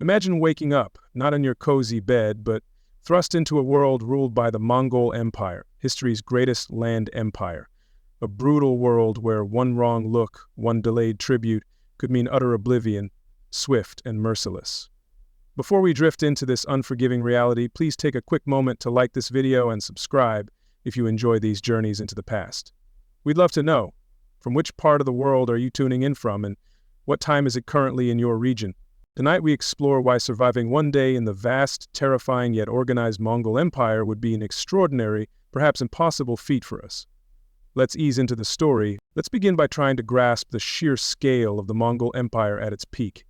Imagine waking up, not in your cozy bed, but thrust into a world ruled by the Mongol Empire, history's greatest land empire. A brutal world where one wrong look, one delayed tribute, could mean utter oblivion, swift and merciless. Before we drift into this unforgiving reality, please take a quick moment to like this video and subscribe if you enjoy these journeys into the past. We'd love to know, from which part of the world are you tuning in from, and what time is it currently in your region? Tonight we explore why surviving one day in the vast, terrifying yet organized Mongol Empire would be an extraordinary, perhaps impossible feat for us. Let's ease into the story. Let's begin by trying to grasp the sheer scale of the Mongol Empire at its peak.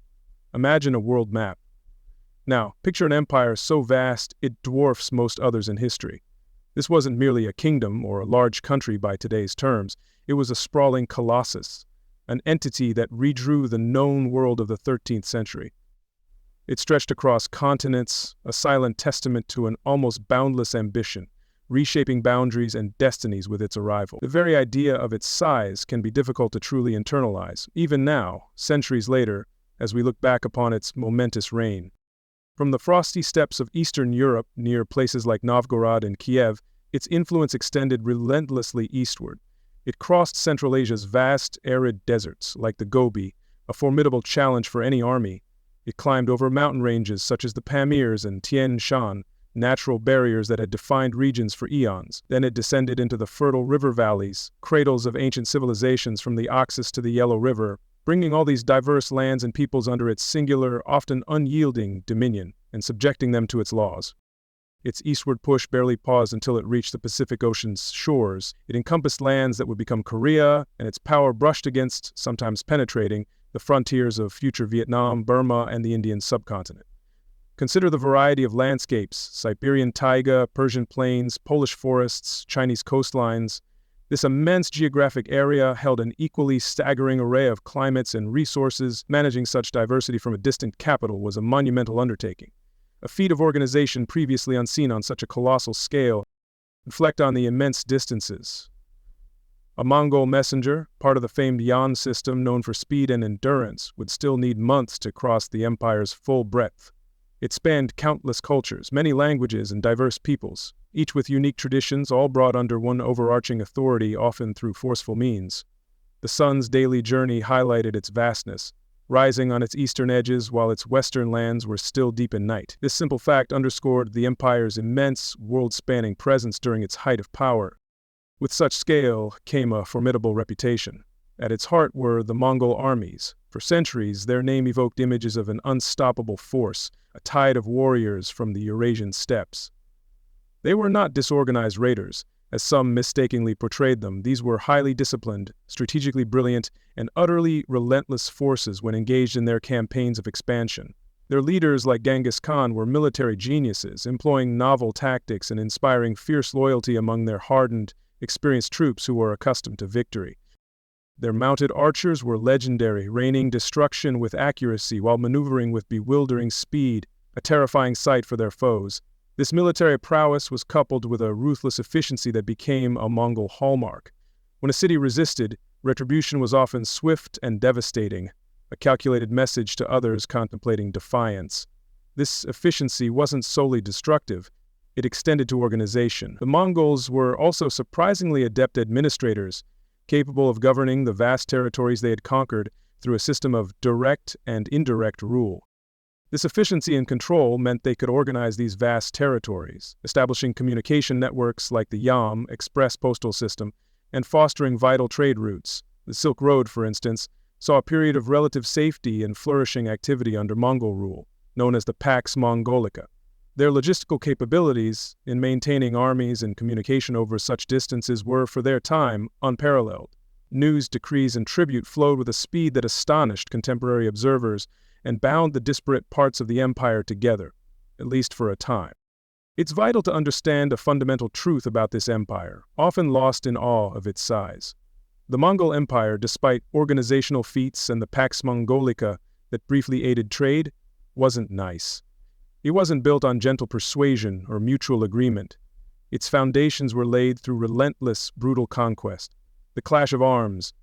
Imagine a world map. Now, picture an empire so vast it dwarfs most others in history. This wasn't merely a kingdom or a large country by today's terms. It was a sprawling colossus, an entity that redrew the known world of the 13th century. It stretched across continents, a silent testament to an almost boundless ambition, reshaping boundaries and destinies with its arrival. The very idea of its size can be difficult to truly internalize, even now, centuries later, as we look back upon its momentous reign. From the frosty steppes of Eastern Europe near places like Novgorod and Kiev, its influence extended relentlessly eastward. It crossed Central Asia's vast, arid deserts, like the Gobi, a formidable challenge for any army. It climbed over mountain ranges such as the Pamirs and Tian Shan, natural barriers that had defined regions for eons. Then it descended into the fertile river valleys, cradles of ancient civilizations from the Oxus to the Yellow River, bringing all these diverse lands and peoples under its singular, often unyielding dominion, and subjecting them to its laws. Its eastward push barely paused until it reached the Pacific Ocean's shores. It encompassed lands that would become Korea, and its power brushed against, sometimes penetrating, the frontiers of future Vietnam, Burma, and the Indian subcontinent. Consider the variety of landscapes: Siberian taiga, Persian plains, Polish forests, Chinese coastlines. This immense geographic area held an equally staggering array of climates and resources. Managing such diversity from a distant capital was a monumental undertaking, a feat of organization previously unseen on such a colossal scale. Reflect on the immense distances. A Mongol messenger, part of the famed Yan system known for speed and endurance, would still need months to cross the empire's full breadth. It spanned countless cultures, many languages, and diverse peoples, each with unique traditions, all brought under one overarching authority, often through forceful means. The sun's daily journey highlighted its vastness, rising on its eastern edges while its western lands were still deep in night. This simple fact underscored the empire's immense, world-spanning presence during its height of power. With such scale came a formidable reputation. At its heart were the Mongol armies. For centuries, their name evoked images of an unstoppable force, a tide of warriors from the Eurasian steppes. They were not disorganized raiders, as some mistakenly portrayed them. These were highly disciplined, strategically brilliant, and utterly relentless forces when engaged in their campaigns of expansion. Their leaders, like Genghis Khan, were military geniuses, employing novel tactics and inspiring fierce loyalty among their hardened, experienced troops who were accustomed to victory. Their mounted archers were legendary, raining destruction with accuracy while maneuvering with bewildering speed, a terrifying sight for their foes. This military prowess was coupled with a ruthless efficiency that became a Mongol hallmark. When a city resisted, retribution was often swift and devastating, a calculated message to others contemplating defiance. This efficiency wasn't solely destructive. It extended to organization. The Mongols were also surprisingly adept administrators, capable of governing the vast territories they had conquered through a system of direct and indirect rule. This efficiency and control meant they could organize these vast territories, establishing communication networks like the YAM, express postal system, and fostering vital trade routes. The Silk Road, for instance, saw a period of relative safety and flourishing activity under Mongol rule, known as the Pax Mongolica. Their logistical capabilities in maintaining armies and communication over such distances were, for their time, unparalleled. News, decrees, and tribute flowed with a speed that astonished contemporary observers and bound the disparate parts of the empire together, at least for a time. It's vital to understand a fundamental truth about this empire, often lost in awe of its size. The Mongol Empire, despite organizational feats and the Pax Mongolica that briefly aided trade, wasn't nice. It wasn't built on gentle persuasion or mutual agreement. Its foundations were laid through relentless, brutal conquest, the clash of arms,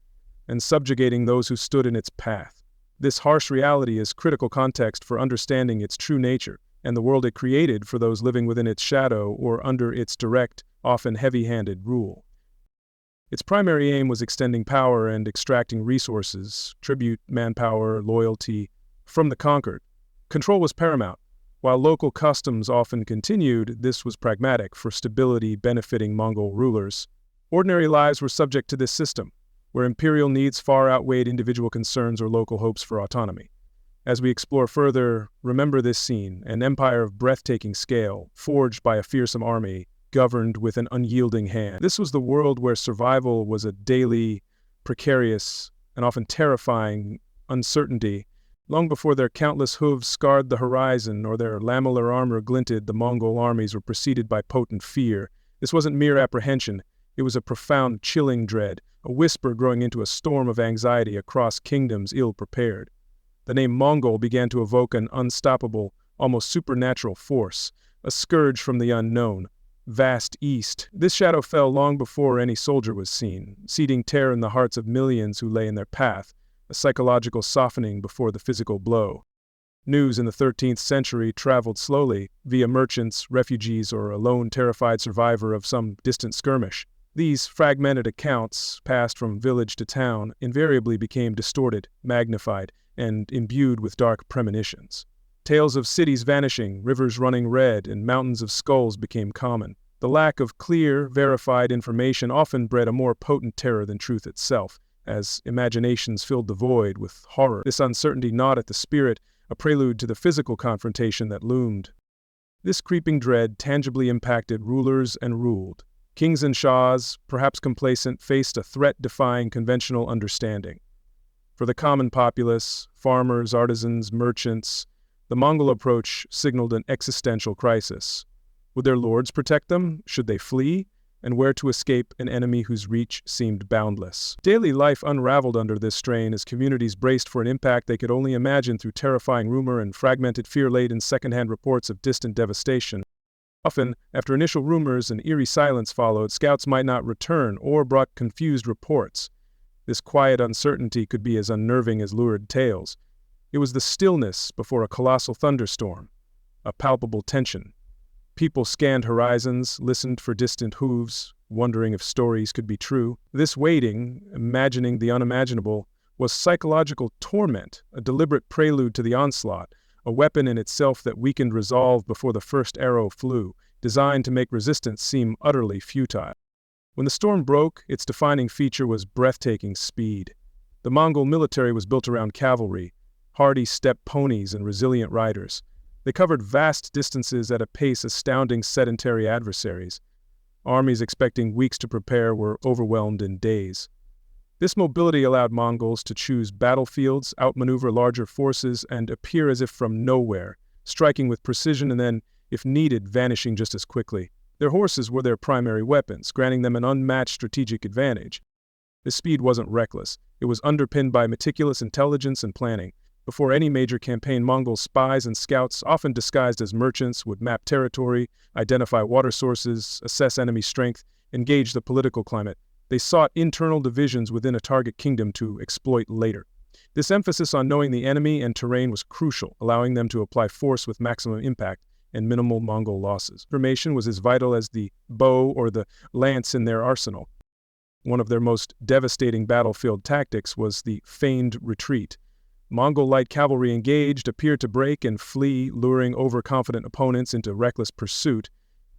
and subjugating those who stood in its path. This harsh reality is critical context for understanding its true nature and the world it created for those living within its shadow or under its direct, often heavy-handed rule. Its primary aim was extending power and extracting resources, tribute, manpower, loyalty, from the conquered. Control was paramount. While local customs often continued, this was pragmatic for stability benefiting Mongol rulers. Ordinary lives were subject to this system, where imperial needs far outweighed individual concerns or local hopes for autonomy. As we explore further, remember this scene, an empire of breathtaking scale, forged by a fearsome army, governed with an unyielding hand. This was the world where survival was a daily, precarious, and often terrifying uncertainty. Long before their countless hooves scarred the horizon or their lamellar armor glinted, the Mongol armies were preceded by potent fear. This wasn't mere apprehension, it was a profound, chilling dread, a whisper growing into a storm of anxiety across kingdoms ill-prepared. The name Mongol began to evoke an unstoppable, almost supernatural force, a scourge from the unknown, vast east. This shadow fell long before any soldier was seen, seeding terror in the hearts of millions who lay in their path, a psychological softening before the physical blow. News in the 13th century traveled slowly, via merchants, refugees, or a lone terrified survivor of some distant skirmish. These fragmented accounts, passed from village to town, invariably became distorted, magnified, and imbued with dark premonitions. Tales of cities vanishing, rivers running red, and mountains of skulls became common. The lack of clear, verified information often bred a more potent terror than truth itself, as imaginations filled the void with horror. This uncertainty gnawed at the spirit, a prelude to the physical confrontation that loomed. This creeping dread tangibly impacted rulers and ruled. Kings and shahs, perhaps complacent, faced a threat defying conventional understanding. For the common populace, farmers, artisans, merchants, the Mongol approach signaled an existential crisis. Would their lords protect them? Should they flee? And where to escape an enemy whose reach seemed boundless? Daily life unraveled under this strain as communities braced for an impact they could only imagine through terrifying rumor and fragmented fear-laden second-hand reports of distant devastation. Often, after initial rumors, an eerie silence followed. Scouts might not return or brought confused reports. This quiet uncertainty could be as unnerving as lurid tales. It was the stillness before a colossal thunderstorm, a palpable tension. People scanned horizons, listened for distant hooves, wondering if stories could be true. This waiting, imagining the unimaginable, was psychological torment, a deliberate prelude to the onslaught, a weapon in itself that weakened resolve before the first arrow flew, designed to make resistance seem utterly futile. When the storm broke, its defining feature was breathtaking speed. The Mongol military was built around cavalry, hardy steppe ponies and resilient riders. They covered vast distances at a pace astounding sedentary adversaries. Armies expecting weeks to prepare were overwhelmed in days. This mobility allowed Mongols to choose battlefields, outmaneuver larger forces, and appear as if from nowhere, striking with precision and then, if needed, vanishing just as quickly. Their horses were their primary weapons, granting them an unmatched strategic advantage. This speed wasn't reckless. It was underpinned by meticulous intelligence and planning. Before any major campaign, Mongol spies and scouts, often disguised as merchants, would map territory, identify water sources, assess enemy strength, engage the political climate. They sought internal divisions within a target kingdom to exploit later. This emphasis on knowing the enemy and terrain was crucial, allowing them to apply force with maximum impact and minimal Mongol losses. Information was as vital as the bow or the lance in their arsenal. One of their most devastating battlefield tactics was the feigned retreat. Mongol light cavalry engaged, appeared to break and flee, luring overconfident opponents into reckless pursuit.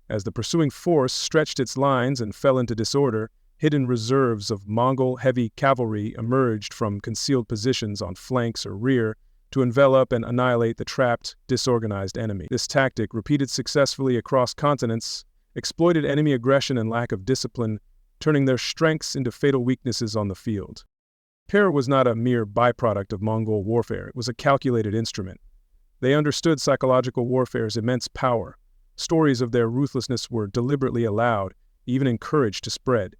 As the pursuing force stretched its lines and fell into disorder, hidden reserves of Mongol heavy cavalry emerged from concealed positions on flanks or rear to envelop and annihilate the trapped, disorganized enemy. This tactic, repeated successfully across continents, exploited enemy aggression and lack of discipline, turning their strengths into fatal weaknesses on the field. Terror was not a mere byproduct of Mongol warfare, it was a calculated instrument. They understood psychological warfare's immense power. Stories of their ruthlessness were deliberately allowed, even encouraged to spread.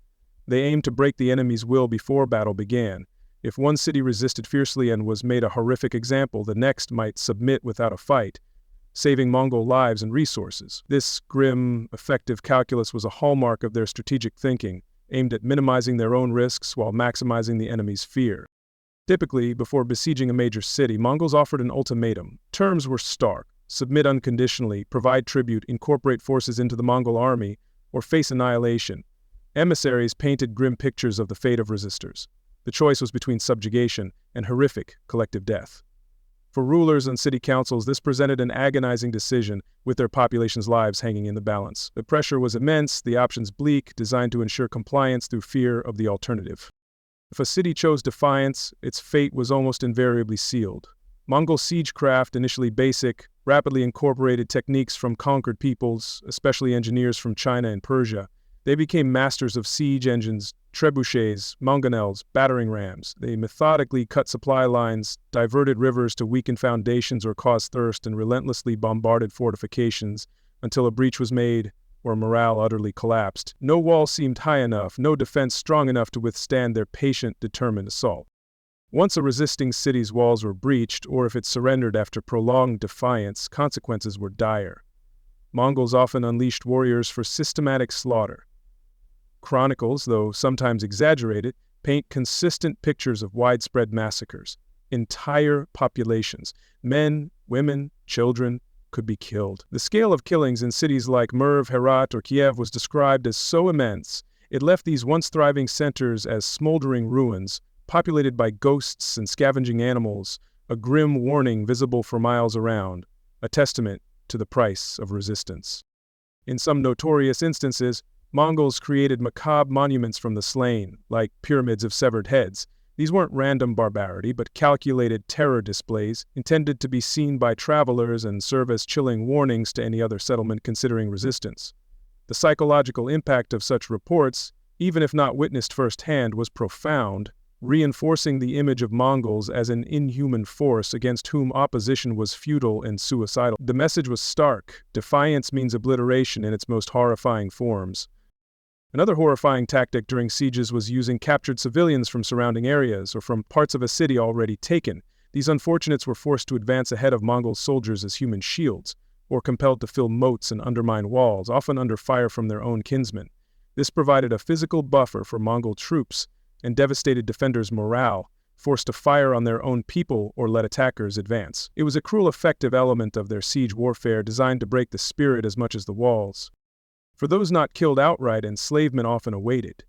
They aimed to break the enemy's will before battle began. If one city resisted fiercely and was made a horrific example, the next might submit without a fight, saving Mongol lives and resources. This grim, effective calculus was a hallmark of their strategic thinking, aimed at minimizing their own risks while maximizing the enemy's fear. Typically, before besieging a major city, Mongols offered an ultimatum. Terms were stark: submit unconditionally, provide tribute, incorporate forces into the Mongol army, or face annihilation. Emissaries painted grim pictures of the fate of resistors. The choice was between subjugation and horrific collective death. For rulers and city councils, this presented an agonizing decision, with their population's lives hanging in the balance. The pressure was immense, the options bleak, designed to ensure compliance through fear of the alternative. If a city chose defiance, its fate was almost invariably sealed. Mongol siegecraft, initially basic, rapidly incorporated techniques from conquered peoples, especially engineers from China and Persia. They became masters of siege engines, trebuchets, mangonels, battering rams. They methodically cut supply lines, diverted rivers to weaken foundations or cause thirst, and relentlessly bombarded fortifications until a breach was made or morale utterly collapsed. No wall seemed high enough, no defense strong enough to withstand their patient, determined assault. Once a resisting city's walls were breached, or if it surrendered after prolonged defiance, consequences were dire. Mongols often unleashed warriors for systematic slaughter. Chronicles, though sometimes exaggerated, paint consistent pictures of widespread massacres. Entire populations, men, women, children, could be killed. The scale of killings in cities like Merv, Herat, or Kiev was described as so immense, it left these once thriving centers as smoldering ruins, populated by ghosts and scavenging animals, a grim warning visible for miles around, a testament to the price of resistance. In some notorious instances, Mongols created macabre monuments from the slain, like pyramids of severed heads. These weren't random barbarity, but calculated terror displays intended to be seen by travelers and serve as chilling warnings to any other settlement considering resistance. The psychological impact of such reports, even if not witnessed firsthand, was profound, reinforcing the image of Mongols as an inhuman force against whom opposition was futile and suicidal. The message was stark: defiance means obliteration in its most horrifying forms. Another horrifying tactic during sieges was using captured civilians from surrounding areas or from parts of a city already taken. These unfortunates were forced to advance ahead of Mongol soldiers as human shields, or compelled to fill moats and undermine walls, often under fire from their own kinsmen. This provided a physical buffer for Mongol troops and devastated defenders' morale, forced to fire on their own people or let attackers advance. It was a cruel, effective element of their siege warfare designed to break the spirit as much as the walls. For those not killed outright, enslavement often awaited.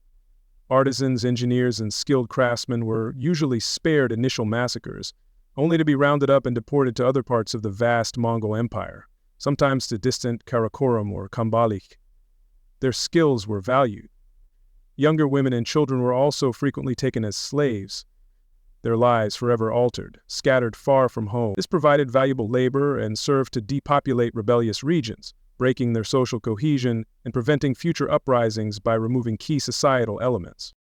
Artisans, engineers, and skilled craftsmen were usually spared initial massacres, only to be rounded up and deported to other parts of the vast Mongol Empire, sometimes to distant Karakorum or Kambalik. Their skills were valued. Younger women and children were also frequently taken as slaves, their lives forever altered, scattered far from home. This provided valuable labor and served to depopulate rebellious regions, breaking their social cohesion and preventing future uprisings by removing key societal elements.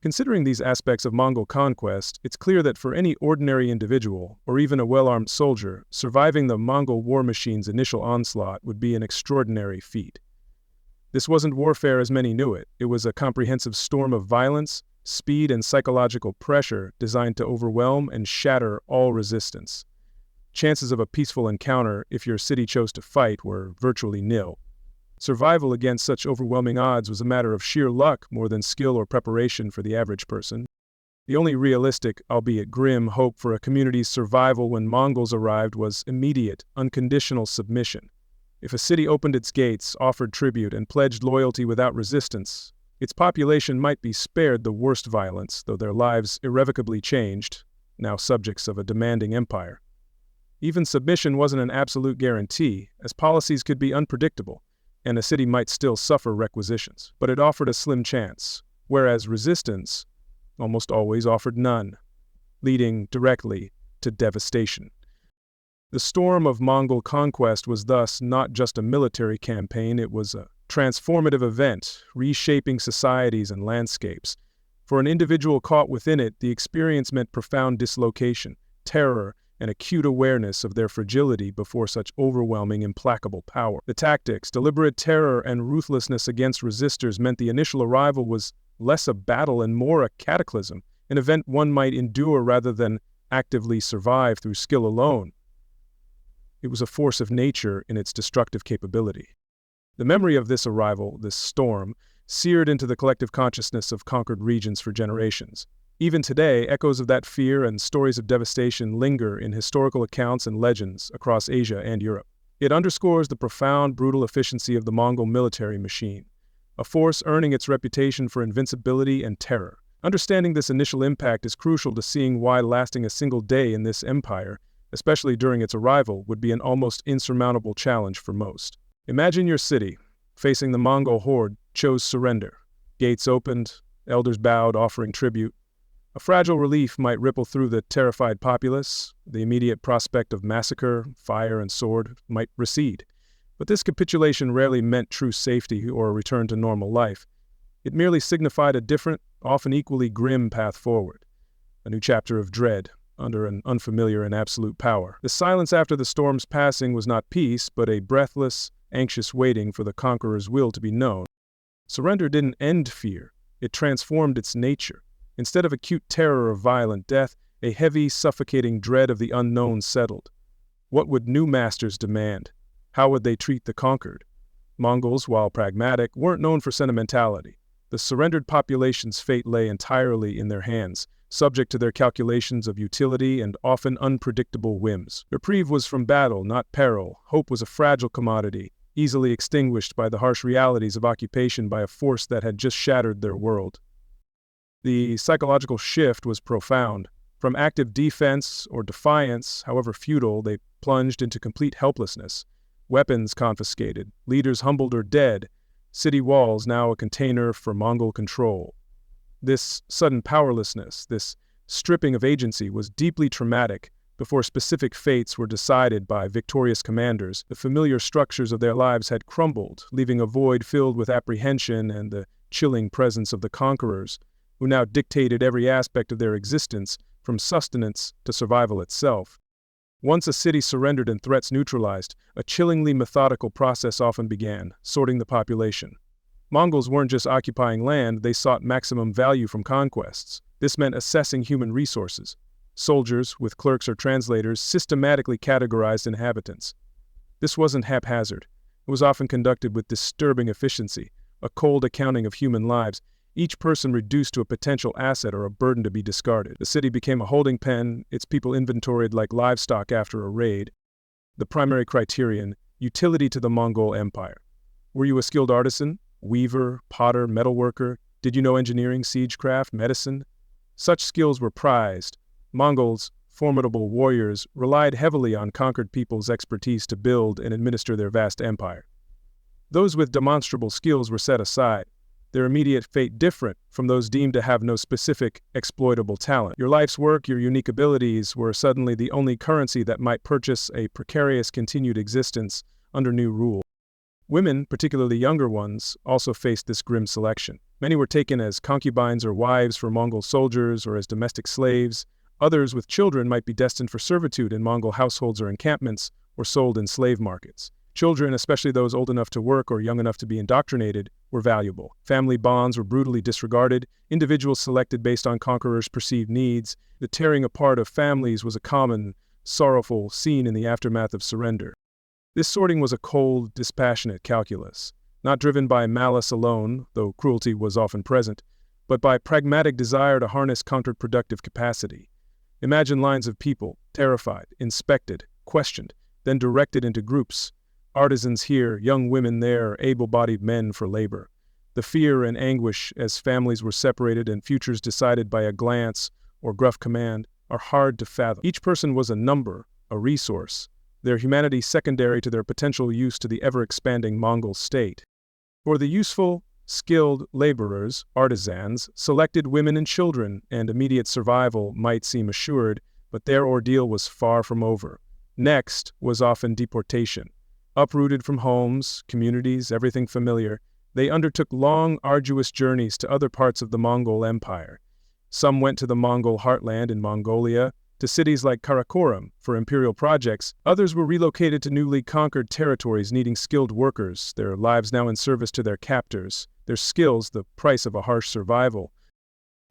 Considering these aspects of Mongol conquest, it's clear that for any ordinary individual, or even a well-armed soldier, surviving the Mongol war machine's initial onslaught would be an extraordinary feat. This wasn't warfare as many knew it. It was a comprehensive storm of violence, speed, and psychological pressure designed to overwhelm and shatter all resistance. Chances of a peaceful encounter, if your city chose to fight, were virtually nil. Survival against such overwhelming odds was a matter of sheer luck more than skill or preparation for the average person. The only realistic, albeit grim, hope for a community's survival when Mongols arrived was immediate, unconditional submission. If a city opened its gates, offered tribute, and pledged loyalty without resistance, its population might be spared the worst violence, though their lives irrevocably changed, now subjects of a demanding empire. Even submission wasn't an absolute guarantee, as policies could be unpredictable, and a city might still suffer requisitions. But it offered a slim chance, whereas resistance almost always offered none, leading directly to devastation. The storm of Mongol conquest was thus not just a military campaign, it was a transformative event, reshaping societies and landscapes. For an individual caught within it, the experience meant profound dislocation, terror, and acute awareness of their fragility before such overwhelming, implacable power. The tactics, deliberate terror, and ruthlessness against resistors meant the initial arrival was less a battle and more a cataclysm, an event one might endure rather than actively survive through skill alone. It was a force of nature in its destructive capability. The memory of this arrival, this storm, seared into the collective consciousness of conquered regions for generations. Even today, echoes of that fear and stories of devastation linger in historical accounts and legends across Asia and Europe. It underscores the profound, brutal efficiency of the Mongol military machine, a force earning its reputation for invincibility and terror. Understanding this initial impact is crucial to seeing why lasting a single day in this empire, especially during its arrival, would be an almost insurmountable challenge for most. Imagine your city, facing the Mongol horde, chose surrender. Gates opened, elders bowed, offering tribute. A fragile relief might ripple through the terrified populace. The immediate prospect of massacre, fire, and sword might recede. But this capitulation rarely meant true safety or a return to normal life. It merely signified a different, often equally grim path forward. A new chapter of dread, under an unfamiliar and absolute power. The silence after the storm's passing was not peace, but a breathless, anxious waiting for the conqueror's will to be known. Surrender didn't end fear. It transformed its nature. Instead of acute terror of violent death, a heavy, suffocating dread of the unknown settled. What would new masters demand? How would they treat the conquered? Mongols, while pragmatic, weren't known for sentimentality. The surrendered population's fate lay entirely in their hands, subject to their calculations of utility and often unpredictable whims. Reprieve was from battle, not peril. Hope was a fragile commodity, easily extinguished by the harsh realities of occupation by a force that had just shattered their world. The psychological shift was profound. From active defense or defiance, however futile, they plunged into complete helplessness. Weapons confiscated, leaders humbled or dead, city walls now a container for Mongol control. This sudden powerlessness, this stripping of agency, was deeply traumatic. Before specific fates were decided by victorious commanders, the familiar structures of their lives had crumbled, leaving a void filled with apprehension and the chilling presence of the conquerors, who now dictated every aspect of their existence, from sustenance to survival itself. Once a city surrendered and threats neutralized, a chillingly methodical process often began, sorting the population. Mongols weren't just occupying land, they sought maximum value from conquests. This meant assessing human resources. Soldiers, with clerks or translators, systematically categorized inhabitants. This wasn't haphazard. It was often conducted with disturbing efficiency, a cold accounting of human lives, each person reduced to a potential asset or a burden to be discarded. The city became a holding pen, its people inventoried like livestock after a raid. The primary criterion, utility to the Mongol Empire. Were you a skilled artisan, weaver, potter, metalworker? Did you know engineering, siegecraft, medicine? Such skills were prized. Mongols, formidable warriors, relied heavily on conquered people's expertise to build and administer their vast empire. Those with demonstrable skills were set aside, their immediate fate different from those deemed to have no specific, exploitable talent. Your life's work, your unique abilities, were suddenly the only currency that might purchase a precarious continued existence under new rule. Women, particularly younger ones, also faced this grim selection. Many were taken as concubines or wives for Mongol soldiers or as domestic slaves. Others with children might be destined for servitude in Mongol households or encampments, or sold in slave markets. Children, especially those old enough to work or young enough to be indoctrinated, were valuable. Family bonds were brutally disregarded, individuals selected based on conquerors' perceived needs. The tearing apart of families was a common, sorrowful scene in the aftermath of surrender. This sorting was a cold, dispassionate calculus, not driven by malice alone, though cruelty was often present, but by pragmatic desire to harness conquered productive capacity. Imagine lines of people, terrified, inspected, questioned, then directed into groups. Artisans here, young women there, able-bodied men for labor. The fear and anguish as families were separated and futures decided by a glance or gruff command are hard to fathom. Each person was a number, a resource, their humanity secondary to their potential use to the ever-expanding Mongol state. For the useful, skilled laborers, artisans, selected women and children, and immediate survival might seem assured, but their ordeal was far from over. Next was often deportation. Uprooted from homes, communities, everything familiar, they undertook long, arduous journeys to other parts of the Mongol Empire. Some went to the Mongol heartland in Mongolia, to cities like Karakoram for imperial projects. Others were relocated to newly conquered territories needing skilled workers, their lives now in service to their captors, their skills the price of a harsh survival.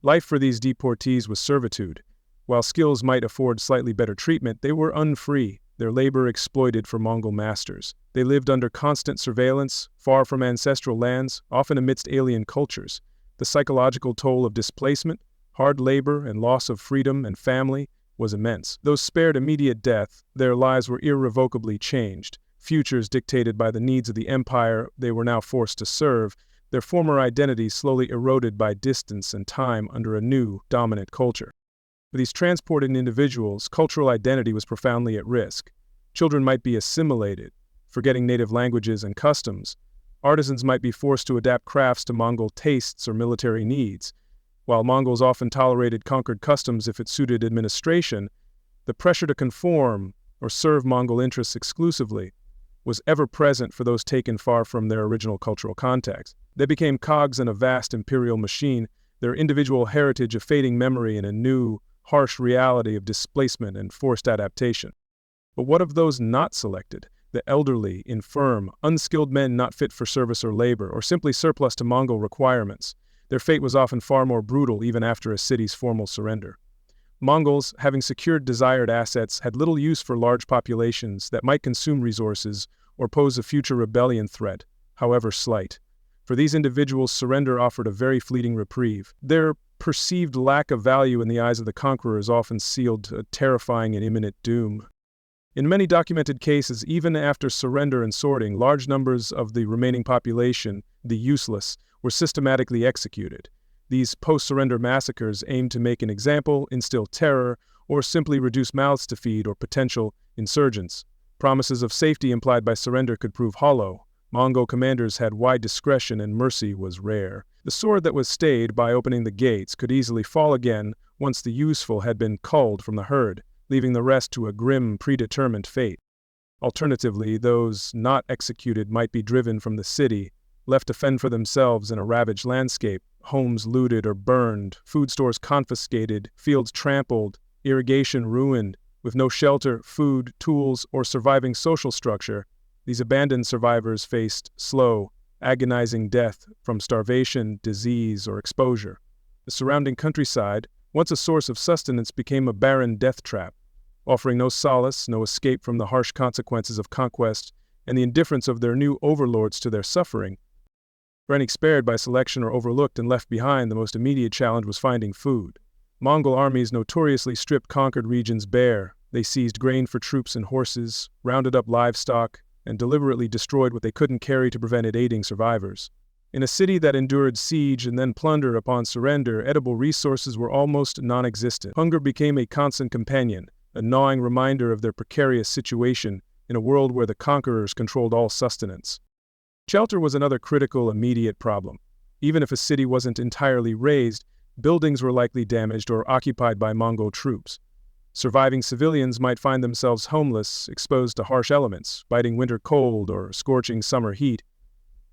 Life for these deportees was servitude. While skills might afford slightly better treatment, they were unfree, their labor exploited for Mongol masters. They lived under constant surveillance, far from ancestral lands, often amidst alien cultures. The psychological toll of displacement, Hard labor and loss of freedom and family was immense. Those spared immediate death, their lives were irrevocably changed. Futures dictated by the needs of the empire they were now forced to serve, their former identities slowly eroded by distance and time under a new, dominant culture. For these transported individuals, cultural identity was profoundly at risk. Children might be assimilated, forgetting native languages and customs. Artisans might be forced to adapt crafts to Mongol tastes or military needs. While Mongols often tolerated conquered customs if it suited administration, the pressure to conform or serve Mongol interests exclusively was ever present for those taken far from their original cultural context. They became cogs in a vast imperial machine, their individual heritage a fading memory in a new, harsh reality of displacement and forced adaptation. But what of those not selected? The elderly, infirm, unskilled men not fit for service or labor, or simply surplus to Mongol requirements. Their fate was often far more brutal even after a city's formal surrender. Mongols, having secured desired assets, had little use for large populations that might consume resources or pose a future rebellion threat, however slight. For these individuals, surrender offered a very fleeting reprieve. Their perceived lack of value in the eyes of the conquerors often sealed a terrifying and imminent doom. In many documented cases, even after surrender and sorting, large numbers of the remaining population, the useless, were systematically executed. These post-surrender massacres aimed to make an example, instill terror, or simply reduce mouths to feed or potential insurgents. Promises of safety implied by surrender could prove hollow. Mongol commanders had wide discretion and mercy was rare. The sword that was stayed by opening the gates could easily fall again once the useful had been culled from the herd, leaving the rest to a grim, predetermined fate. Alternatively, those not executed might be driven from the city, left to fend for themselves in a ravaged landscape, homes looted or burned, food stores confiscated, fields trampled, irrigation ruined. With no shelter, food, tools, or surviving social structure, these abandoned survivors faced slow, agonizing death from starvation, disease, or exposure. The surrounding countryside, once a source of sustenance, became a barren death trap, offering no solace, no escape from the harsh consequences of conquest and the indifference of their new overlords to their suffering. For any spared by selection or overlooked and left behind, the most immediate challenge was finding food. Mongol armies notoriously stripped conquered regions bare. They seized grain for troops and horses, rounded up livestock, and deliberately destroyed what they couldn't carry to prevent it aiding survivors. In a city that endured siege and then plunder upon surrender, edible resources were almost non-existent. Hunger became a constant companion, a gnawing reminder of their precarious situation in a world where the conquerors controlled all sustenance. Shelter was another critical, immediate problem. Even if a city wasn't entirely razed, buildings were likely damaged or occupied by Mongol troops. Surviving civilians might find themselves homeless, exposed to harsh elements, biting winter cold or scorching summer heat.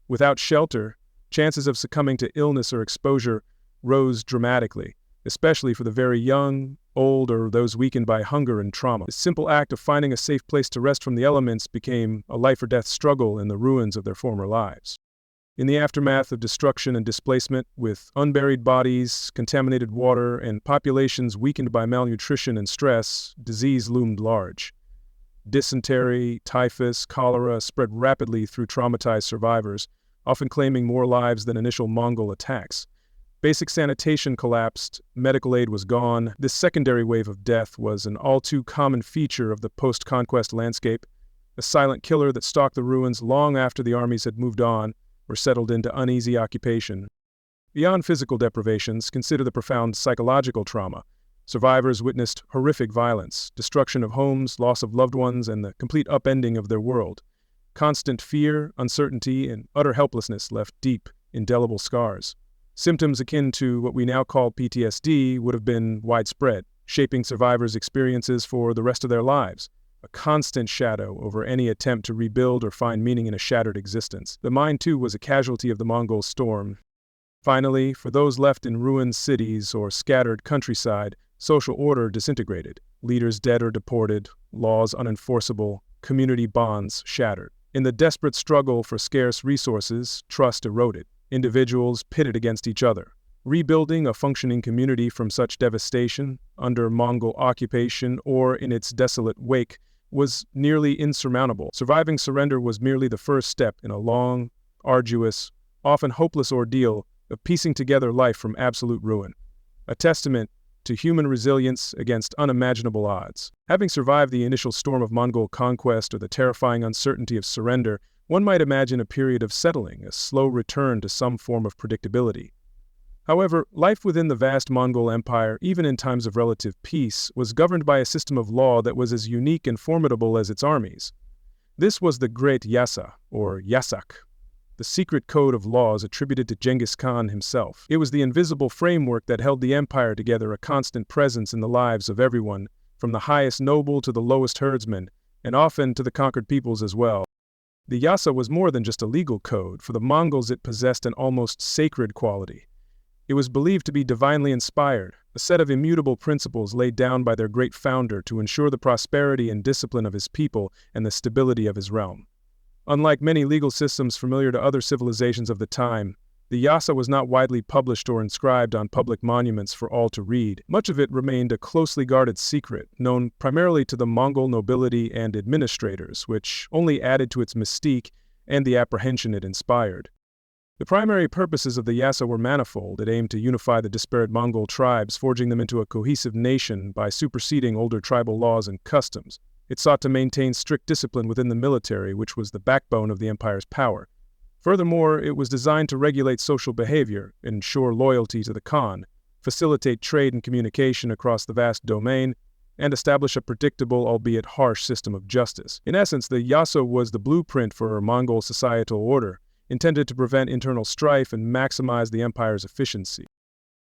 Without shelter, chances of succumbing to illness or exposure rose dramatically, especially for the very young, old, or those weakened by hunger and trauma. The simple act of finding a safe place to rest from the elements became a life-or-death struggle in the ruins of their former lives. In the aftermath of destruction and displacement, with unburied bodies, contaminated water, and populations weakened by malnutrition and stress, disease loomed large. Dysentery, typhus, cholera spread rapidly through traumatized survivors, often claiming more lives than initial Mongol attacks. Basic sanitation collapsed, medical aid was gone. This secondary wave of death was an all-too common feature of the post-conquest landscape, a silent killer that stalked the ruins long after the armies had moved on or settled into uneasy occupation. Beyond physical deprivations, consider the profound psychological trauma. Survivors witnessed horrific violence, destruction of homes, loss of loved ones, and the complete upending of their world. Constant fear, uncertainty, and utter helplessness left deep, indelible scars. Symptoms akin to what we now call PTSD would have been widespread, shaping survivors' experiences for the rest of their lives, a constant shadow over any attempt to rebuild or find meaning in a shattered existence. The mind, too, was a casualty of the Mongol storm. Finally, for those left in ruined cities or scattered countryside, social order disintegrated, leaders dead or deported, laws unenforceable, community bonds shattered. In the desperate struggle for scarce resources, trust eroded. Individuals pitted against each other. Rebuilding a functioning community from such devastation, under Mongol occupation or in its desolate wake, was nearly insurmountable. Surviving surrender was merely the first step in a long, arduous, often hopeless ordeal of piecing together life from absolute ruin. a testament to human resilience against unimaginable odds. Having survived the initial storm of Mongol conquest or the terrifying uncertainty of surrender, one might imagine a period of settling, a slow return to some form of predictability. However, life within the vast Mongol Empire, even in times of relative peace, was governed by a system of law that was as unique and formidable as its armies. This was the Great Yasa, or Yasak, the secret code of laws attributed to Genghis Khan himself. It was the invisible framework that held the empire together, a constant presence in the lives of everyone, from the highest noble to the lowest herdsman, and often to the conquered peoples as well. The Yasa was more than just a legal code. For the Mongols, it possessed an almost sacred quality. It was believed to be divinely inspired, a set of immutable principles laid down by their great founder to ensure the prosperity and discipline of his people and the stability of his realm. Unlike many legal systems familiar to other civilizations of the time, the Yasa was not widely published or inscribed on public monuments for all to read. Much of it remained a closely guarded secret, known primarily to the Mongol nobility and administrators, which only added to its mystique and the apprehension it inspired. The primary purposes of the Yasa were manifold. It aimed to unify the disparate Mongol tribes, forging them into a cohesive nation by superseding older tribal laws and customs. It sought to maintain strict discipline within the military, which was the backbone of the empire's power. Furthermore, it was designed to regulate social behavior, ensure loyalty to the Khan, facilitate trade and communication across the vast domain, and establish a predictable, albeit harsh, system of justice. In essence, the Yasa was the blueprint for Mongol societal order, intended to prevent internal strife and maximize the empire's efficiency.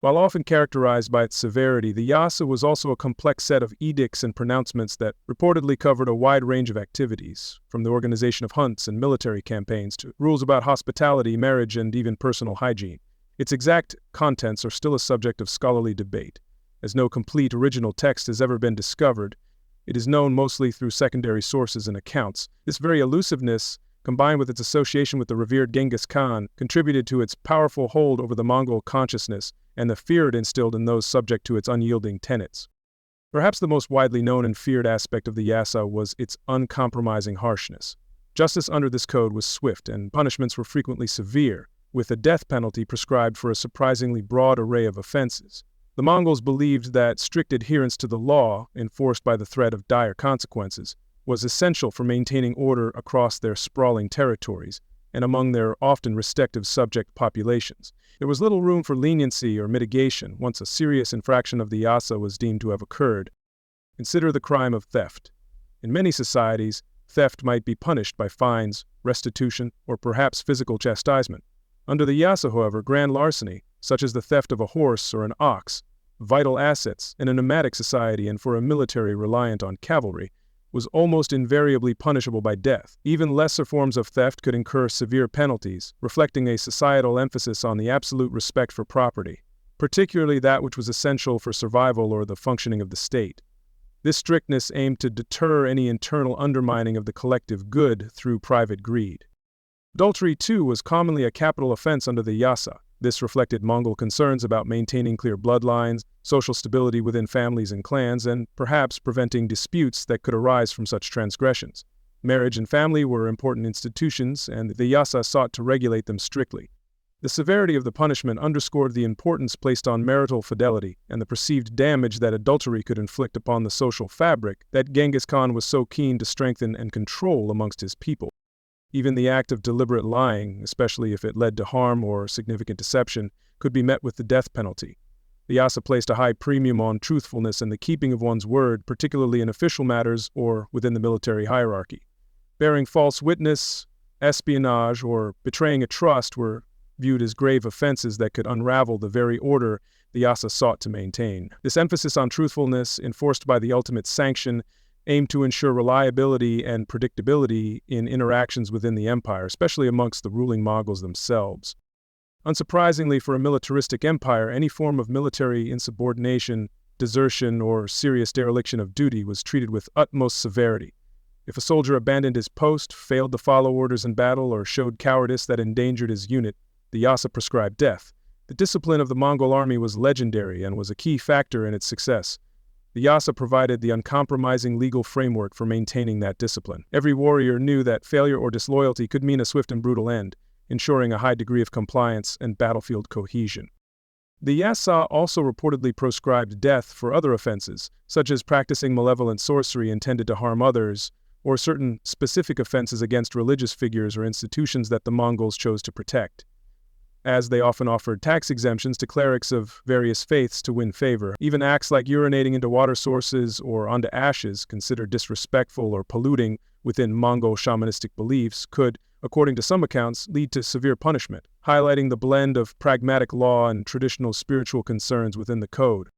While often characterized by its severity, the Yasa was also a complex set of edicts and pronouncements that reportedly covered a wide range of activities, from the organization of hunts and military campaigns to rules about hospitality, marriage, and even personal hygiene. Its exact contents are still a subject of scholarly debate. As no complete original text has ever been discovered, it is known mostly through secondary sources and accounts. This very elusiveness, combined with its association with the revered Genghis Khan, contributed to its powerful hold over the Mongol consciousness and the fear it instilled in those subject to its unyielding tenets. Perhaps the most widely known and feared aspect of the Yasa was its uncompromising harshness. Justice under this code was swift, and punishments were frequently severe, with a death penalty prescribed for a surprisingly broad array of offenses. The Mongols believed that strict adherence to the law, enforced by the threat of dire consequences, was essential for maintaining order across their sprawling territories and among their often respective subject populations. There was little room for leniency or mitigation once a serious infraction of the Yasa was deemed to have occurred. Consider the crime of theft. In many societies, theft might be punished by fines, restitution, or perhaps physical chastisement. Under the Yasa, however, grand larceny, such as the theft of a horse or an ox, vital assets in a nomadic society and for a military reliant on cavalry, was almost invariably punishable by death. Even lesser forms of theft could incur severe penalties, reflecting a societal emphasis on the absolute respect for property, particularly that which was essential for survival or the functioning of the state. This strictness aimed to deter any internal undermining of the collective good through private greed. Adultery, too, was commonly a capital offense under the Yasa. This reflected Mongol concerns about maintaining clear bloodlines, social stability within families and clans, and perhaps preventing disputes that could arise from such transgressions. Marriage and family were important institutions, and the Yasa sought to regulate them strictly. The severity of the punishment underscored the importance placed on marital fidelity and the perceived damage that adultery could inflict upon the social fabric that Genghis Khan was so keen to strengthen and control amongst his people. Even the act of deliberate lying, especially if it led to harm or significant deception, could be met with the death penalty. The Yasa placed a high premium on truthfulness and the keeping of one's word, particularly in official matters or within the military hierarchy. Bearing false witness, espionage, or betraying a trust were viewed as grave offenses that could unravel the very order the Yasa sought to maintain. This emphasis on truthfulness, enforced by the ultimate sanction, aimed to ensure reliability and predictability in interactions within the empire, especially amongst the ruling Mongols themselves. Unsurprisingly, for a militaristic empire, any form of military insubordination, desertion, or serious dereliction of duty was treated with utmost severity. If a soldier abandoned his post, failed to follow orders in battle, or showed cowardice that endangered his unit, the Yasa prescribed death. The discipline of the Mongol army was legendary and was a key factor in its success. The Yasa provided the uncompromising legal framework for maintaining that discipline. Every warrior knew that failure or disloyalty could mean a swift and brutal end, ensuring a high degree of compliance and battlefield cohesion. The Yasa also reportedly proscribed death for other offenses, such as practicing malevolent sorcery intended to harm others, or certain specific offenses against religious figures or institutions that the Mongols chose to protect, as they often offered tax exemptions to clerics of various faiths to win favor. Even acts like urinating into water sources or onto ashes, considered disrespectful or polluting within Mongol shamanistic beliefs, could, according to some accounts, lead to severe punishment, highlighting the blend of pragmatic law and traditional spiritual concerns within the code.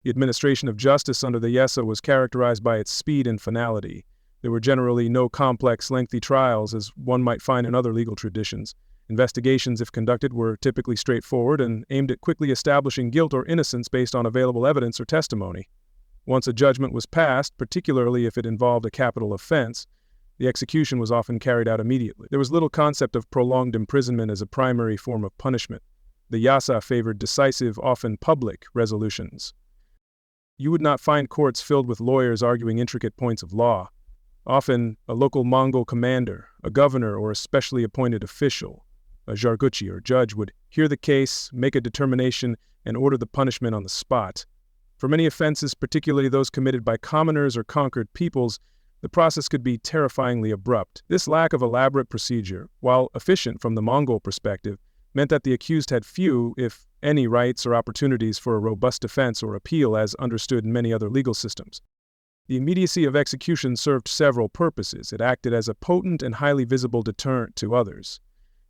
The administration of justice under the Yasa was characterized by its speed and finality. There were generally no complex, lengthy trials, as one might find in other legal traditions. Investigations, if conducted, were typically straightforward and aimed at quickly establishing guilt or innocence based on available evidence or testimony. Once a judgment was passed, particularly if it involved a capital offense, the execution was often carried out immediately. There was little concept of prolonged imprisonment as a primary form of punishment. The Yasa favored decisive, often public, resolutions. You would not find courts filled with lawyers arguing intricate points of law. Often, a local Mongol commander, a governor, or a specially appointed official, a jarguchi or judge, would hear the case, make a determination, and order the punishment on the spot. For many offenses, particularly those committed by commoners or conquered peoples, the process could be terrifyingly abrupt. This lack of elaborate procedure, while efficient from the Mongol perspective, meant that the accused had few, if any, rights or opportunities for a robust defense or appeal as understood in many other legal systems. The immediacy of execution served several purposes. It acted as a potent and highly visible deterrent to others.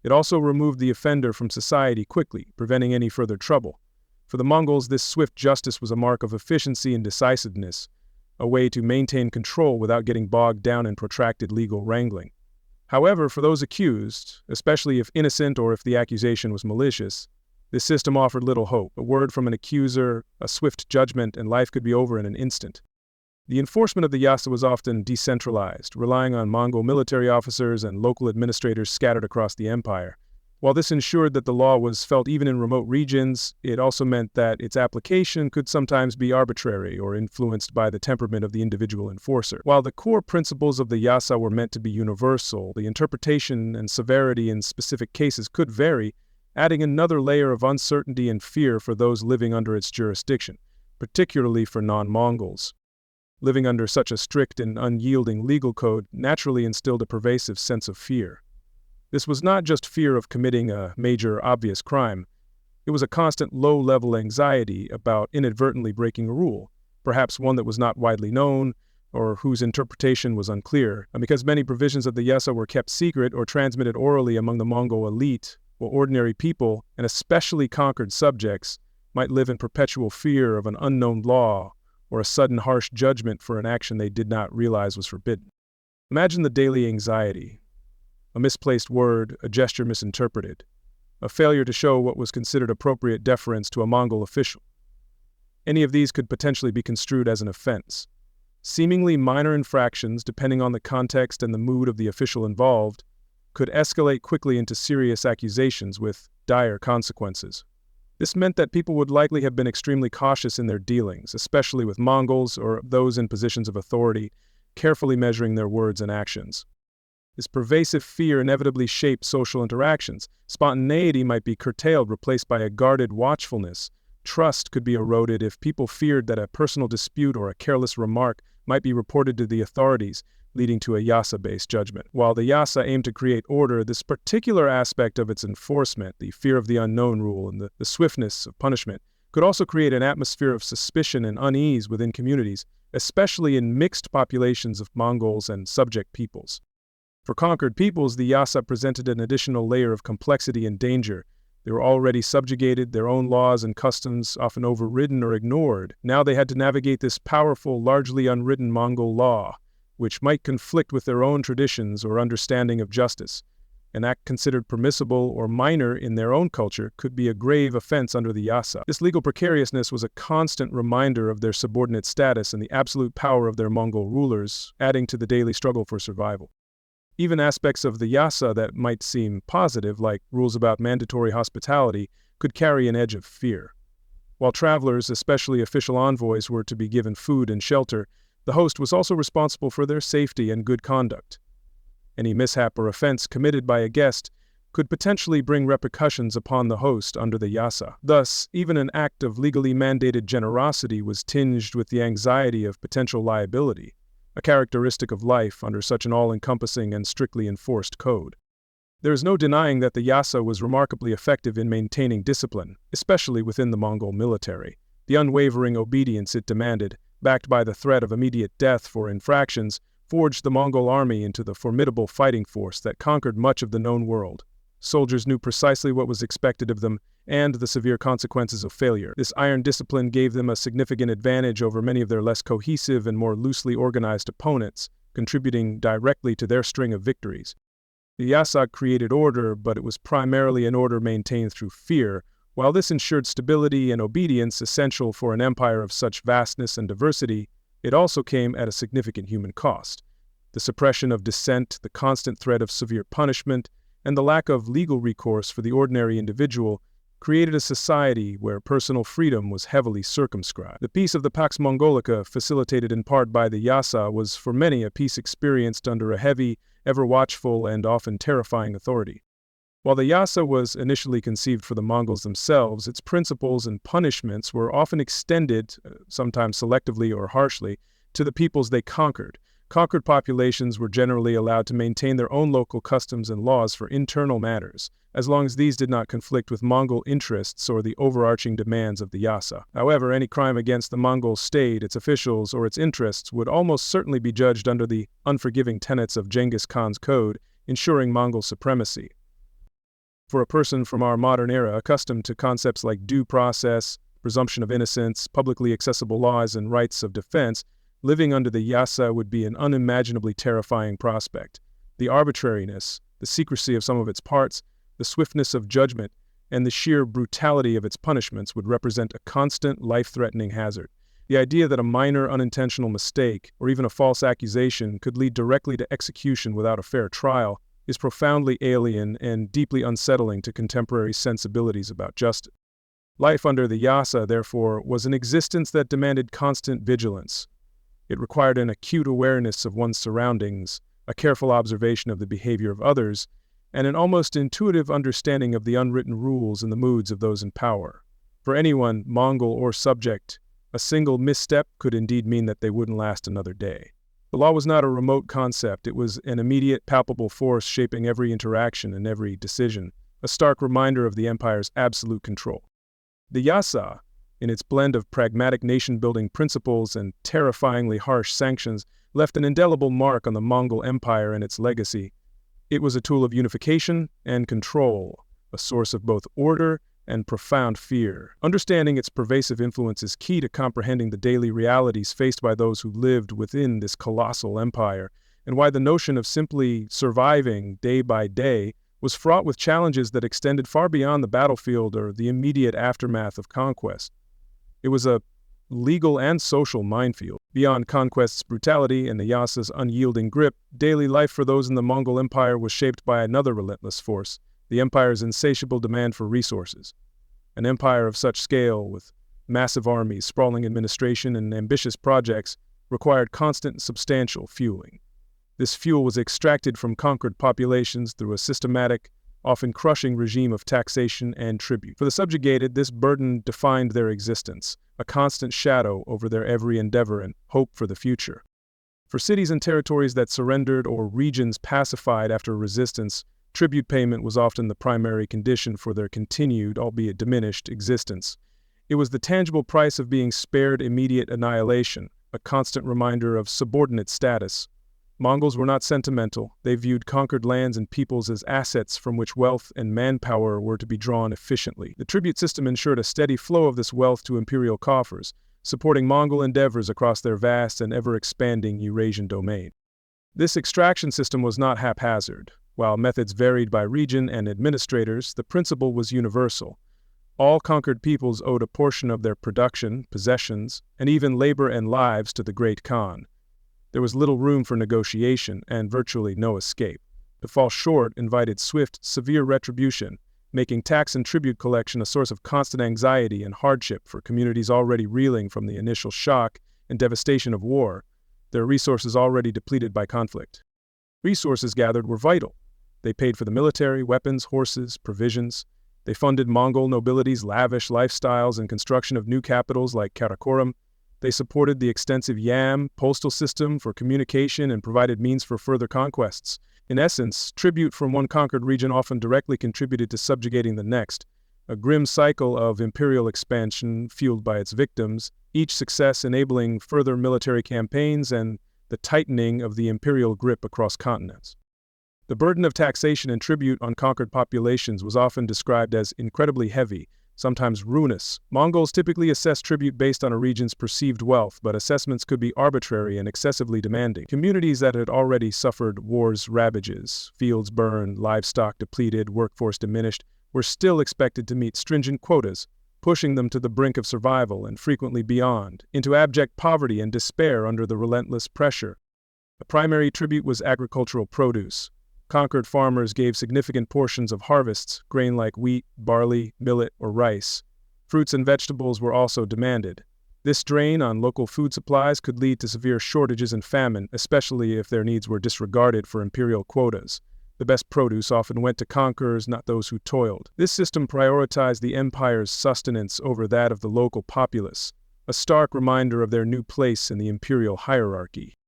It also removed the offender from society quickly, preventing any further trouble. For the Mongols, this swift justice was a mark of efficiency and decisiveness, a way to maintain control without getting bogged down in protracted legal wrangling. However, for those accused, especially if innocent or if the accusation was malicious, this system offered little hope. A word from an accuser, a swift judgment, and life could be over in an instant. The enforcement of the Yasa was often decentralized, relying on Mongol military officers and local administrators scattered across the empire. While this ensured that the law was felt even in remote regions, it also meant that its application could sometimes be arbitrary or influenced by the temperament of the individual enforcer. While the core principles of the Yasa were meant to be universal, the interpretation and severity in specific cases could vary, adding another layer of uncertainty and fear for those living under its jurisdiction, particularly for non-Mongols. Living under such a strict and unyielding legal code naturally instilled a pervasive sense of fear. This was not just fear of committing a major, obvious crime. It was a constant low-level anxiety about inadvertently breaking a rule, perhaps one that was not widely known or whose interpretation was unclear. And because many provisions of the Yasa were kept secret or transmitted orally among the Mongol elite, while ordinary people, and especially conquered subjects, might live in perpetual fear of an unknown law or a sudden harsh judgment for an action they did not realize was forbidden. Imagine the daily anxiety. A misplaced word, a gesture misinterpreted, a failure to show what was considered appropriate deference to a Mongol official. Any of these could potentially be construed as an offense. Seemingly minor infractions, depending on the context and the mood of the official involved, could escalate quickly into serious accusations with dire consequences. This meant that people would likely have been extremely cautious in their dealings, especially with Mongols or those in positions of authority, carefully measuring their words and actions. This pervasive fear inevitably shaped social interactions. Spontaneity might be curtailed, replaced by a guarded watchfulness. Trust could be eroded if people feared that a personal dispute or a careless remark might be reported to the authorities, leading to a Yasa-based judgment. While the Yasa aimed to create order, this particular aspect of its enforcement, the fear of the unknown rule and the swiftness of punishment, could also create an atmosphere of suspicion and unease within communities, especially in mixed populations of Mongols and subject peoples. For conquered peoples, the Yasa presented an additional layer of complexity and danger. They were already subjugated, their own laws and customs often overridden or ignored. Now they had to navigate this powerful, largely unwritten Mongol law, which might conflict with their own traditions or understanding of justice. An act considered permissible or minor in their own culture could be a grave offense under the Yasa. This legal precariousness was a constant reminder of their subordinate status and the absolute power of their Mongol rulers, adding to the daily struggle for survival. Even aspects of the Yasa that might seem positive, like rules about mandatory hospitality, could carry an edge of fear. While travelers, especially official envoys, were to be given food and shelter, the host was also responsible for their safety and good conduct. Any mishap or offense committed by a guest could potentially bring repercussions upon the host under the Yasa. Thus, even an act of legally mandated generosity was tinged with the anxiety of potential liability, a characteristic of life under such an all-encompassing and strictly enforced code. There is no denying that the Yasa was remarkably effective in maintaining discipline, especially within the Mongol military. The unwavering obedience it demanded, backed by the threat of immediate death for infractions, forged the Mongol army into the formidable fighting force that conquered much of the known world. Soldiers knew precisely what was expected of them and the severe consequences of failure. This iron discipline gave them a significant advantage over many of their less cohesive and more loosely organized opponents, contributing directly to their string of victories. The Yasa created order, but it was primarily an order maintained through fear. While this ensured stability and obedience essential for an empire of such vastness and diversity, it also came at a significant human cost. The suppression of dissent, the constant threat of severe punishment, and the lack of legal recourse for the ordinary individual created a society where personal freedom was heavily circumscribed. The peace of the Pax Mongolica, facilitated in part by the Yasa, was for many a peace experienced under a heavy, ever-watchful, and often terrifying authority. While the Yasa was initially conceived for the Mongols themselves, its principles and punishments were often extended, sometimes selectively or harshly, to the peoples they conquered. Conquered populations were generally allowed to maintain their own local customs and laws for internal matters, as long as these did not conflict with Mongol interests or the overarching demands of the Yasa. However, any crime against the Mongol state, its officials, or its interests would almost certainly be judged under the unforgiving tenets of Genghis Khan's code, ensuring Mongol supremacy. For a person from our modern era accustomed to concepts like due process, presumption of innocence, publicly accessible laws, and rights of defense, living under the Yasa would be an unimaginably terrifying prospect. The arbitrariness, the secrecy of some of its parts, the swiftness of judgment, and the sheer brutality of its punishments would represent a constant, life-threatening hazard. The idea that a minor unintentional mistake, or even a false accusation, could lead directly to execution without a fair trial is profoundly alien and deeply unsettling to contemporary sensibilities about justice. Life under the Yasa, therefore, was an existence that demanded constant vigilance. It required an acute awareness of one's surroundings, a careful observation of the behavior of others, and an almost intuitive understanding of the unwritten rules and the moods of those in power. For anyone, Mongol or subject, a single misstep could indeed mean that they wouldn't last another day. The law was not a remote concept. It was an immediate, palpable force shaping every interaction and every decision, a stark reminder of the empire's absolute control. The Yasa, in its blend of pragmatic nation-building principles and terrifyingly harsh sanctions, left an indelible mark on the Mongol Empire and its legacy. It was a tool of unification and control, a source of both order and profound fear. Understanding its pervasive influence is key to comprehending the daily realities faced by those who lived within this colossal empire, and why the notion of simply surviving day by day was fraught with challenges that extended far beyond the battlefield or the immediate aftermath of conquest. It was a legal and social minefield. Beyond conquest's brutality and the Yasa's unyielding grip, daily life for those in the Mongol Empire was shaped by another relentless force, the empire's insatiable demand for resources. An empire of such scale, with massive armies, sprawling administration, and ambitious projects, required constant and substantial fueling. This fuel was extracted from conquered populations through a systematic, often crushing regime of taxation and tribute. For the subjugated, this burden defined their existence, a constant shadow over their every endeavor and hope for the future. For cities and territories that surrendered or regions pacified after resistance, tribute payment was often the primary condition for their continued, albeit diminished, existence. It was the tangible price of being spared immediate annihilation, a constant reminder of subordinate status. Mongols were not sentimental. They viewed conquered lands and peoples as assets from which wealth and manpower were to be drawn efficiently. The tribute system ensured a steady flow of this wealth to imperial coffers, supporting Mongol endeavors across their vast and ever-expanding Eurasian domain. This extraction system was not haphazard. While methods varied by region and administrators, the principle was universal. All conquered peoples owed a portion of their production, possessions, and even labor and lives to the Great Khan. There was little room for negotiation and virtually no escape. To fall short invited swift, severe retribution, making tax and tribute collection a source of constant anxiety and hardship for communities already reeling from the initial shock and devastation of war, their resources already depleted by conflict. Resources gathered were vital. They paid for the military, weapons, horses, provisions. They funded Mongol nobility's lavish lifestyles and construction of new capitals like Karakoram. They supported the extensive Yam postal system for communication and provided means for further conquests. In essence, tribute from one conquered region often directly contributed to subjugating the next, a grim cycle of imperial expansion fueled by its victims, each success enabling further military campaigns and the tightening of the imperial grip across continents. The burden of taxation and tribute on conquered populations was often described as incredibly heavy, sometimes ruinous. Mongols typically assessed tribute based on a region's perceived wealth, but assessments could be arbitrary and excessively demanding. Communities that had already suffered war's ravages, fields burned, livestock depleted, workforce diminished, were still expected to meet stringent quotas, pushing them to the brink of survival and frequently beyond, into abject poverty and despair under the relentless pressure. The primary tribute was agricultural produce. Conquered farmers gave significant portions of harvests, grain like wheat, barley, millet, or rice. Fruits and vegetables were also demanded. This drain on local food supplies could lead to severe shortages and famine, especially if their needs were disregarded for imperial quotas. The best produce often went to conquerors, not those who toiled. This system prioritized the empire's sustenance over that of the local populace, a stark reminder of their new place in the imperial hierarchy.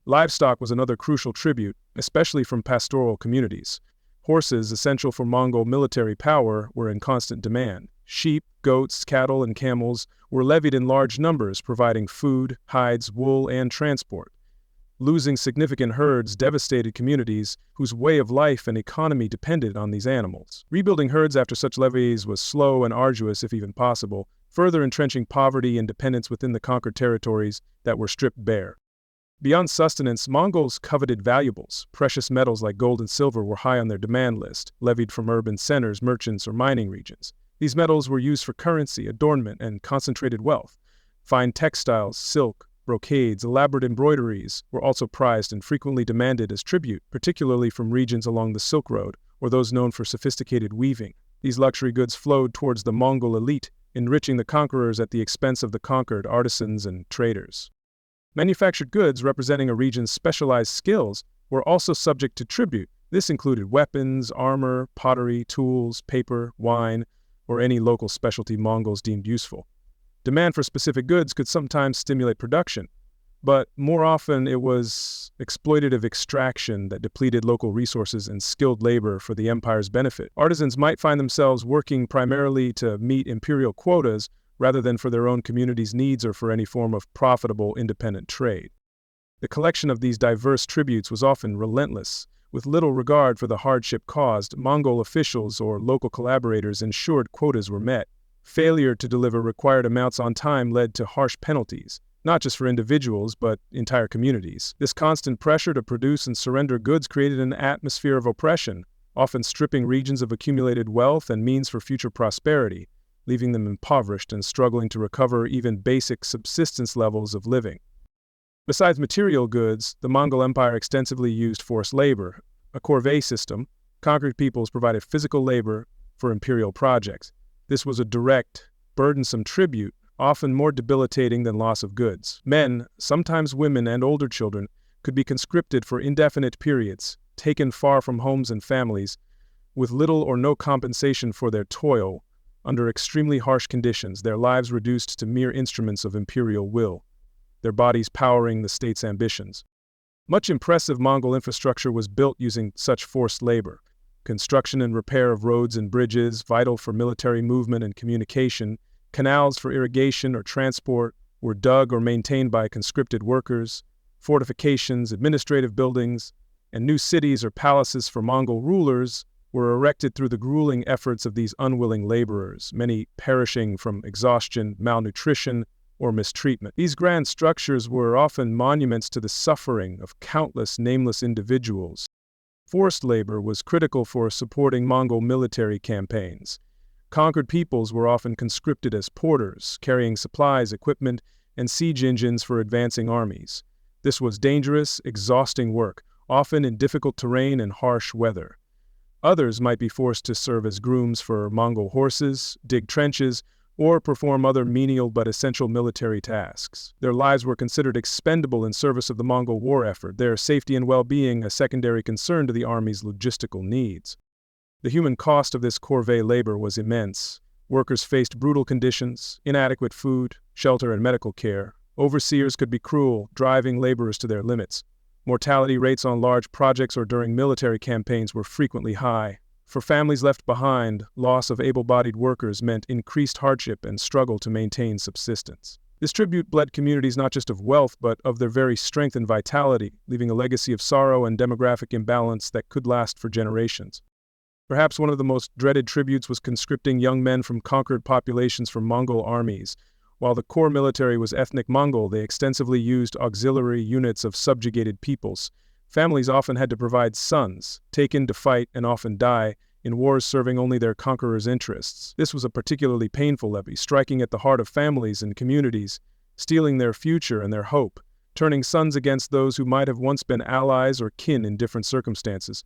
Livestock was another crucial tribute, especially from pastoral communities. Horses, essential for Mongol military power, were in constant demand. Sheep, goats, cattle, and camels were levied in large numbers, providing food, hides, wool, and transport. Losing significant herds devastated communities whose way of life and economy depended on these animals. Rebuilding herds after such levies was slow and arduous, if even possible, further entrenching poverty and dependence within the conquered territories that were stripped bare. Beyond sustenance, Mongols coveted valuables. Precious metals like gold and silver were high on their demand list, levied from urban centers, merchants, or mining regions. These metals were used for currency, adornment, and concentrated wealth. Fine textiles, silk, brocades, elaborate embroideries were also prized and frequently demanded as tribute, particularly from regions along the Silk Road or those known for sophisticated weaving. These luxury goods flowed towards the Mongol elite, enriching the conquerors at the expense of the conquered artisans and traders. Manufactured goods representing a region's specialized skills were also subject to tribute. This included weapons, armor, pottery, tools, paper, wine, or any local specialty Mongols deemed useful. Demand for specific goods could sometimes stimulate production, but more often it was exploitative extraction that depleted local resources and skilled labor for the empire's benefit. Artisans might find themselves working primarily to meet imperial quotas rather than for their own community's needs or for any form of profitable independent trade. The collection of these diverse tributes was often relentless. With little regard for the hardship caused, Mongol officials or local collaborators ensured quotas were met. Failure to deliver required amounts on time led to harsh penalties, not just for individuals, but entire communities. This constant pressure to produce and surrender goods created an atmosphere of oppression, often stripping regions of accumulated wealth and means for future prosperity, leaving them impoverished and struggling to recover even basic subsistence levels of living. Besides material goods, the Mongol Empire extensively used forced labor. A corvée system, conquered peoples provided physical labor for imperial projects. This was a direct, burdensome tribute, often more debilitating than loss of goods. Men, sometimes women and older children, could be conscripted for indefinite periods, taken far from homes and families, with little or no compensation for their toil, under extremely harsh conditions, their lives reduced to mere instruments of imperial will, their bodies powering the state's ambitions. Much impressive Mongol infrastructure was built using such forced labor. Construction and repair of roads and bridges, vital for military movement and communication, canals for irrigation or transport, were dug or maintained by conscripted workers. Fortifications, administrative buildings, and new cities or palaces for Mongol rulers were erected through the grueling efforts of these unwilling laborers, many perishing from exhaustion, malnutrition, or mistreatment. These grand structures were often monuments to the suffering of countless nameless individuals. Forced labor was critical for supporting Mongol military campaigns. Conquered peoples were often conscripted as porters, carrying supplies, equipment, and siege engines for advancing armies. This was dangerous, exhausting work, often in difficult terrain and harsh weather. Others might be forced to serve as grooms for Mongol horses, dig trenches, or perform other menial but essential military tasks. Their lives were considered expendable in service of the Mongol war effort, their safety and well-being a secondary concern to the army's logistical needs. The human cost of this corvée labor was immense. Workers faced brutal conditions, inadequate food, shelter, and medical care. Overseers could be cruel, driving laborers to their limits. Mortality rates on large projects or during military campaigns were frequently high. For families left behind, loss of able-bodied workers meant increased hardship and struggle to maintain subsistence. This tribute bled communities not just of wealth but of their very strength and vitality, leaving a legacy of sorrow and demographic imbalance that could last for generations. Perhaps one of the most dreaded tributes was conscripting young men from conquered populations for Mongol armies. While the core military was ethnic Mongol, they extensively used auxiliary units of subjugated peoples. Families often had to provide sons, taken to fight and often die, in wars serving only their conquerors' interests. This was a particularly painful levy, striking at the heart of families and communities, stealing their future and their hope, turning sons against those who might have once been allies or kin in different circumstances.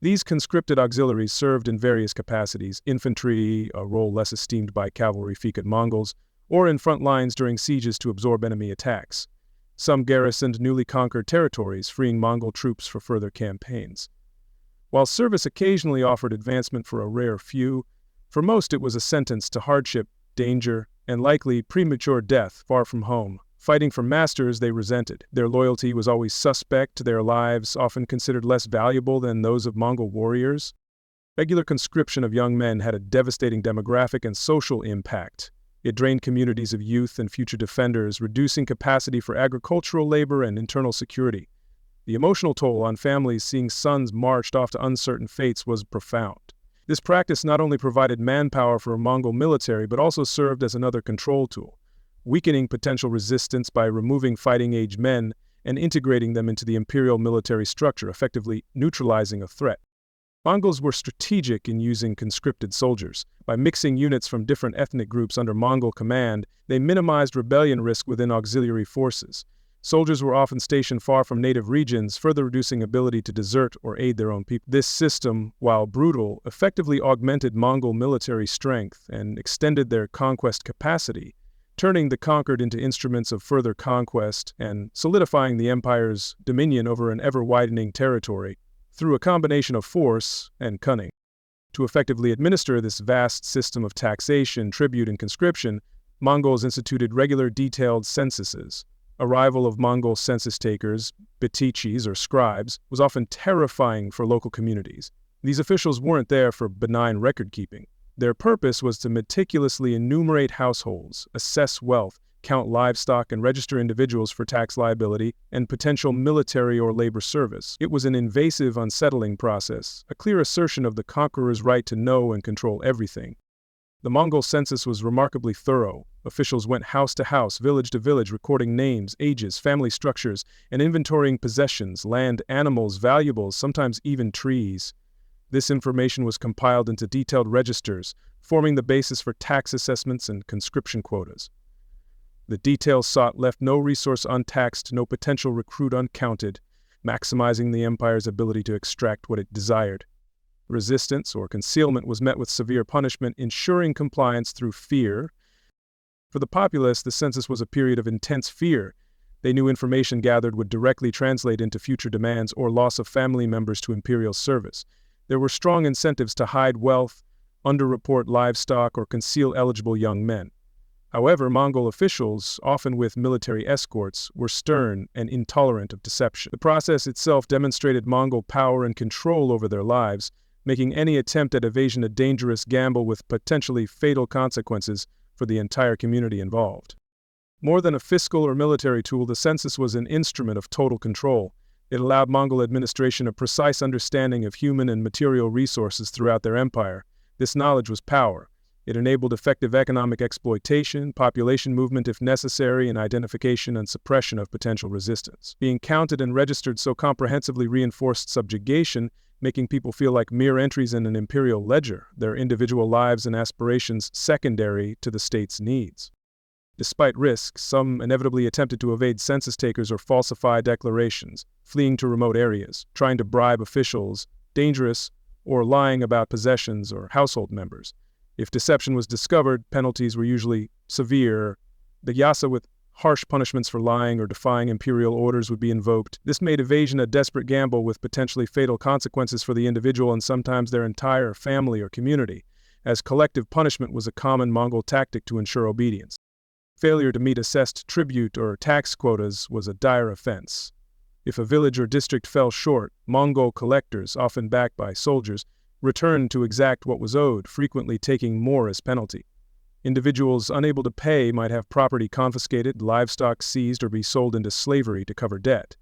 These conscripted auxiliaries served in various capacities: infantry, a role less esteemed by cavalry feigned Mongols, or in front lines during sieges to absorb enemy attacks. Some garrisoned newly conquered territories, freeing Mongol troops for further campaigns. While service occasionally offered advancement for a rare few, for most it was a sentence to hardship, danger, and likely premature death far from home. Fighting for masters they resented. Their loyalty was always suspect, their lives often considered less valuable than those of Mongol warriors. Regular conscription of young men had a devastating demographic and social impact. It drained communities of youth and future defenders, reducing capacity for agricultural labor and internal security. The emotional toll on families seeing sons marched off to uncertain fates was profound. This practice not only provided manpower for a Mongol military, but also served as another control tool, weakening potential resistance by removing fighting-age men and integrating them into the imperial military structure, effectively neutralizing a threat. Mongols were strategic in using conscripted soldiers. By mixing units from different ethnic groups under Mongol command, they minimized rebellion risk within auxiliary forces. Soldiers were often stationed far from native regions, further reducing ability to desert or aid their own people. This system, while brutal, effectively augmented Mongol military strength and extended their conquest capacity, turning the conquered into instruments of further conquest and solidifying the empire's dominion over an ever-widening territory through a combination of force and cunning. To effectively administer this vast system of taxation, tribute, and conscription, Mongols instituted regular detailed censuses. Arrival of Mongol census takers, bitichis or scribes, was often terrifying for local communities. These officials weren't there for benign record-keeping. Their purpose was to meticulously enumerate households, assess wealth, count livestock, and register individuals for tax liability and potential military or labor service. It was an invasive, unsettling process, a clear assertion of the conqueror's right to know and control everything. The Mongol census was remarkably thorough. Officials went house to house, village to village, recording names, ages, family structures, and inventorying possessions, land, animals, valuables, sometimes even trees. This information was compiled into detailed registers, forming the basis for tax assessments and conscription quotas. The details sought left no resource untaxed, no potential recruit uncounted, maximizing the empire's ability to extract what it desired. Resistance or concealment was met with severe punishment, ensuring compliance through fear. For the populace, the census was a period of intense fear. They knew information gathered would directly translate into future demands or loss of family members to imperial service. There were strong incentives to hide wealth, underreport livestock, or conceal eligible young men. However, Mongol officials, often with military escorts, were stern and intolerant of deception. The process itself demonstrated Mongol power and control over their lives, making any attempt at evasion a dangerous gamble with potentially fatal consequences for the entire community involved. More than a fiscal or military tool, the census was an instrument of total control. It allowed Mongol administration a precise understanding of human and material resources throughout their empire. This knowledge was power. It enabled effective economic exploitation, population movement if necessary, and identification and suppression of potential resistance. Being counted and registered so comprehensively reinforced subjugation, making people feel like mere entries in an imperial ledger, their individual lives and aspirations secondary to the state's needs. Despite risks, some inevitably attempted to evade census takers or falsify declarations, fleeing to remote areas, trying to bribe officials, dangerous, or lying about possessions or household members. If deception was discovered, penalties were usually severe. The Yasa with harsh punishments for lying or defying imperial orders would be invoked. This made evasion a desperate gamble with potentially fatal consequences for the individual and sometimes their entire family or community, as collective punishment was a common Mongol tactic to ensure obedience. Failure to meet assessed tribute or tax quotas was a dire offense. If a village or district fell short, Mongol collectors, often backed by soldiers, returned to exact what was owed, frequently taking more as penalty. Individuals unable to pay might have property confiscated, livestock seized, or be sold into slavery to cover debt.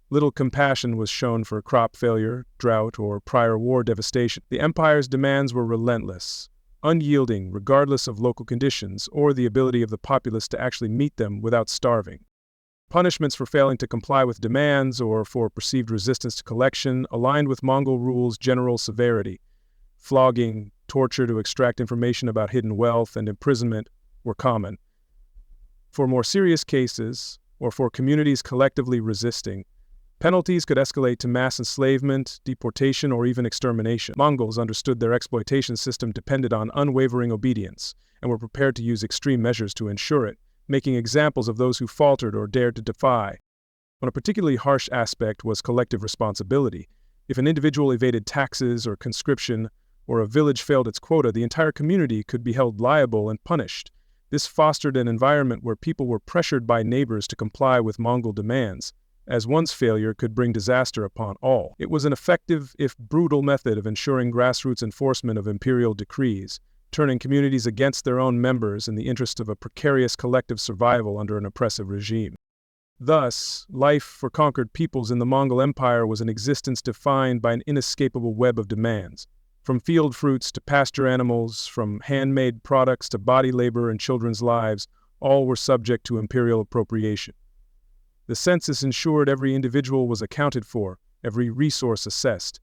Little compassion was shown for crop failure, drought, or prior war devastation. The empire's demands were relentless, unyielding regardless of local conditions or the ability of the populace to actually meet them without starving. Punishments for failing to comply with demands or for perceived resistance to collection aligned with Mongol rules' general severity. Flogging, torture to extract information about hidden wealth, and imprisonment were common. For more serious cases, or for communities collectively resisting, penalties could escalate to mass enslavement, deportation, or even extermination. Mongols understood their exploitation system depended on unwavering obedience and were prepared to use extreme measures to ensure it, making examples of those who faltered or dared to defy. One particularly harsh aspect was collective responsibility. If an individual evaded taxes or conscription, or a village failed its quota, the entire community could be held liable and punished. This fostered an environment where people were pressured by neighbors to comply with Mongol demands, as one's failure could bring disaster upon all. It was an effective, if brutal, method of ensuring grassroots enforcement of imperial decrees, turning communities against their own members in the interest of a precarious collective survival under an oppressive regime. Thus, life for conquered peoples in the Mongol Empire was an existence defined by an inescapable web of demands. From field fruits to pasture animals, from handmade products to body labor and children's lives, all were subject to imperial appropriation. The census ensured every individual was accounted for, every resource assessed.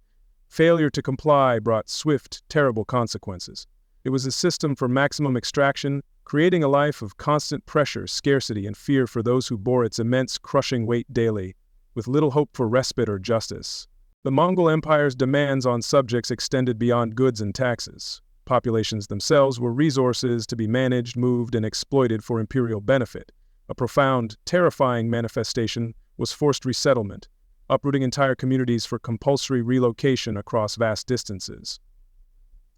Failure to comply brought swift, terrible consequences. It was a system for maximum extraction, creating a life of constant pressure, scarcity, and fear for those who bore its immense, crushing weight daily, with little hope for respite or justice. The Mongol Empire's demands on subjects extended beyond goods and taxes. Populations themselves were resources to be managed, moved, and exploited for imperial benefit. A profound, terrifying manifestation was forced resettlement, uprooting entire communities for compulsory relocation across vast distances.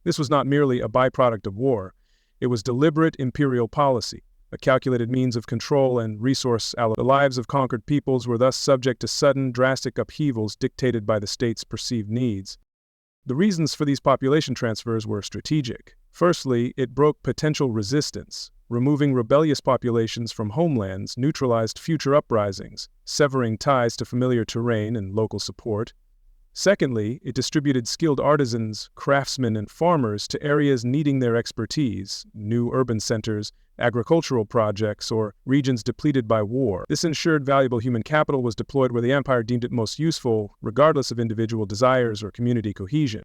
This was not merely a byproduct of war. It was deliberate imperial policy, a calculated means of control and resource allocation. The lives of conquered peoples were thus subject to sudden, drastic upheavals dictated by the state's perceived needs. The reasons for these population transfers were strategic. Firstly, it broke potential resistance. Removing rebellious populations from homelands neutralized future uprisings, severing ties to familiar terrain and local support. Secondly, it distributed skilled artisans, craftsmen, and farmers to areas needing their expertise, new urban centers, agricultural projects, or regions depleted by war. This ensured valuable human capital was deployed where the empire deemed it most useful, regardless of individual desires or community cohesion.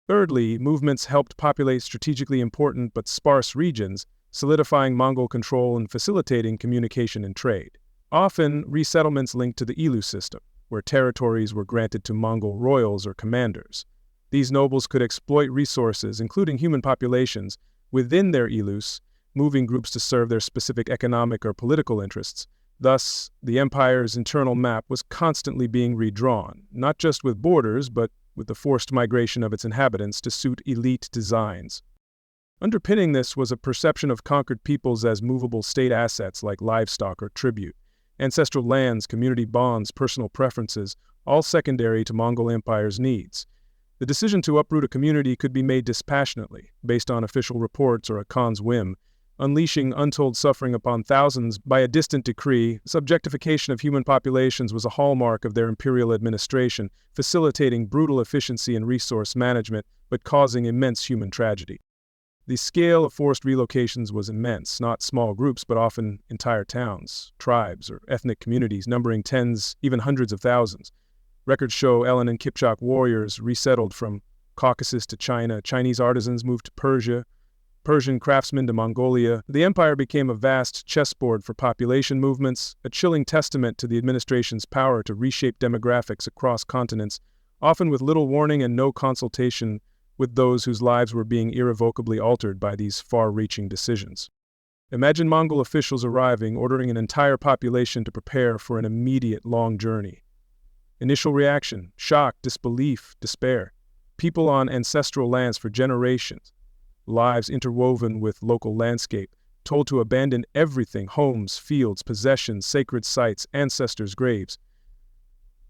Thirdly, movements helped populate strategically important but sparse regions, solidifying Mongol control and facilitating communication and trade. Often, resettlements linked to the Ilu system, where territories were granted to Mongol royals or commanders. These nobles could exploit resources, including human populations, within their Ilus, moving groups to serve their specific economic or political interests. Thus, the empire's internal map was constantly being redrawn, not just with borders, but with the forced migration of its inhabitants to suit elite designs. Underpinning this was a perception of conquered peoples as movable state assets like livestock or tribute. Ancestral lands, community bonds, personal preferences, all secondary to Mongol Empire's needs. The decision to uproot a community could be made dispassionately, based on official reports or a Khan's whim, unleashing untold suffering upon thousands by a distant decree. Subjectification of human populations was a hallmark of their imperial administration, facilitating brutal efficiency and resource management, but causing immense human tragedy. The scale of forced relocations was immense, not small groups, but often entire towns, tribes, or ethnic communities numbering tens, even hundreds of thousands. Records show Elen and Kipchak warriors resettled from Caucasus to China, Chinese artisans moved to Persia, Persian craftsmen to Mongolia. The empire became a vast chessboard for population movements, a chilling testament to the administration's power to reshape demographics across continents, often with little warning and no consultation with those whose lives were being irrevocably altered by these far-reaching decisions. Imagine Mongol officials arriving, ordering an entire population to prepare for an immediate long journey. Initial reaction: shock, disbelief, despair. People on ancestral lands for generations, lives interwoven with local landscape, told to abandon everything: homes, fields, possessions, sacred sites, ancestors' graves.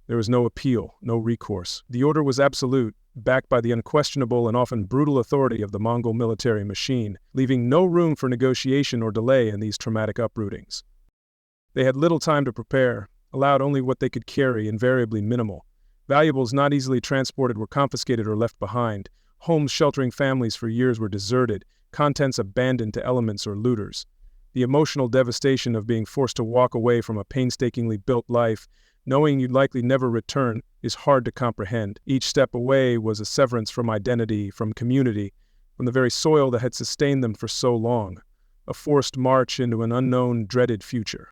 There was no appeal, no recourse. The order was absolute, backed by the unquestionable and often brutal authority of the Mongol military machine, leaving no room for negotiation or delay in these traumatic uprootings. They had little time to prepare, allowed only what they could carry, invariably minimal. Valuables not easily transported were confiscated or left behind. Homes sheltering families for years were deserted, contents abandoned to elements or looters. The emotional devastation of being forced to walk away from a painstakingly built life, knowing you'd likely never return, is hard to comprehend. Each step away was a severance from identity, from community, from the very soil that had sustained them for so long, a forced march into an unknown, dreaded future.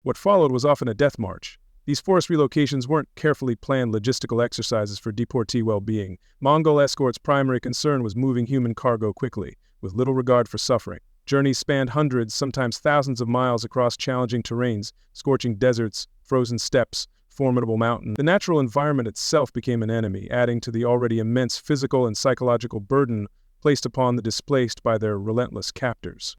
What followed was often a death march. These forced relocations weren't carefully planned logistical exercises for deportee well-being. Mongol escorts' primary concern was moving human cargo quickly, with little regard for suffering. Journeys spanned hundreds, sometimes thousands of miles across challenging terrains, scorching deserts, frozen steppes, formidable mountains. The natural environment itself became an enemy, adding to the already immense physical and psychological burden placed upon the displaced by their relentless captors.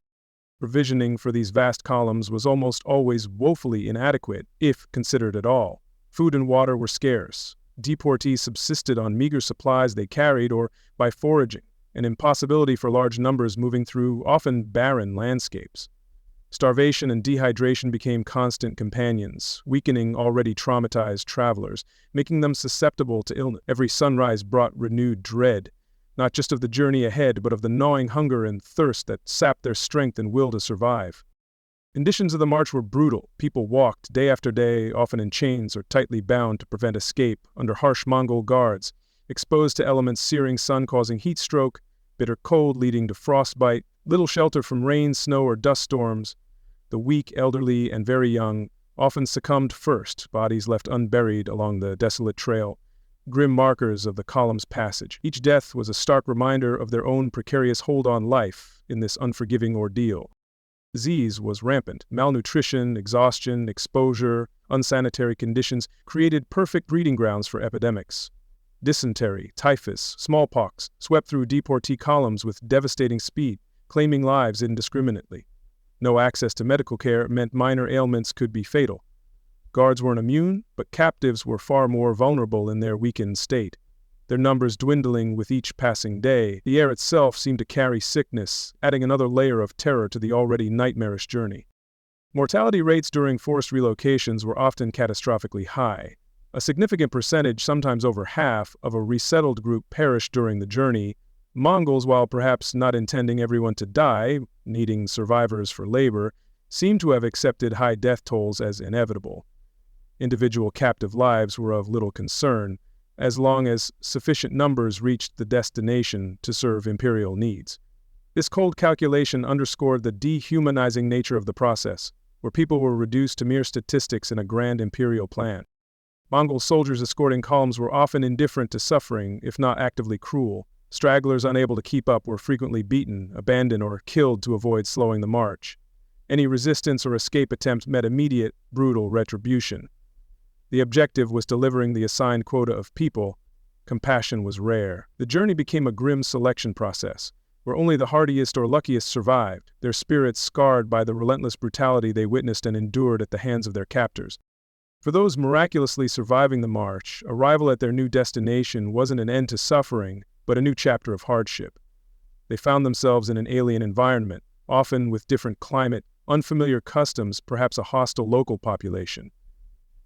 Provisioning for these vast columns was almost always woefully inadequate, if considered at all. Food and water were scarce. Deportees subsisted on meager supplies they carried or by foraging, an impossibility for large numbers moving through often barren landscapes. Starvation and dehydration became constant companions, weakening already traumatized travelers, making them susceptible to illness. Every sunrise brought renewed dread, not just of the journey ahead, but of the gnawing hunger and thirst that sapped their strength and will to survive. Conditions of the march were brutal. People walked day after day, often in chains or tightly bound to prevent escape, under harsh Mongol guards, exposed to elements: searing sun causing heat stroke, bitter cold leading to frostbite, little shelter from rain, snow, or dust storms. The weak, elderly, and very young often succumbed first, bodies left unburied along the desolate trail, grim markers of the column's passage. Each death was a stark reminder of their own precarious hold on life in this unforgiving ordeal. Disease was rampant. Malnutrition, exhaustion, exposure, unsanitary conditions created perfect breeding grounds for epidemics. Dysentery, typhus, smallpox swept through deportee columns with devastating speed, claiming lives indiscriminately. No access to medical care meant minor ailments could be fatal. Guards weren't immune, but captives were far more vulnerable in their weakened state. Their numbers dwindling with each passing day, the air itself seemed to carry sickness, adding another layer of terror to the already nightmarish journey. Mortality rates during forced relocations were often catastrophically high. A significant percentage, sometimes over half, of a resettled group perished during the journey. Mongols, while perhaps not intending everyone to die, needing survivors for labor, seemed to have accepted high death tolls as inevitable. Individual captive lives were of little concern, as long as sufficient numbers reached the destination to serve imperial needs. This cold calculation underscored the dehumanizing nature of the process, where people were reduced to mere statistics in a grand imperial plan. Mongol soldiers escorting columns were often indifferent to suffering, if not actively cruel. Stragglers unable to keep up were frequently beaten, abandoned, or killed to avoid slowing the march. Any resistance or escape attempt met immediate, brutal retribution. The objective was delivering the assigned quota of people. Compassion was rare. The journey became a grim selection process, where only the hardiest or luckiest survived, their spirits scarred by the relentless brutality they witnessed and endured at the hands of their captors. For those miraculously surviving the march, arrival at their new destination wasn't an end to suffering, but a new chapter of hardship. They found themselves in an alien environment, often with different climate, unfamiliar customs, perhaps a hostile local population.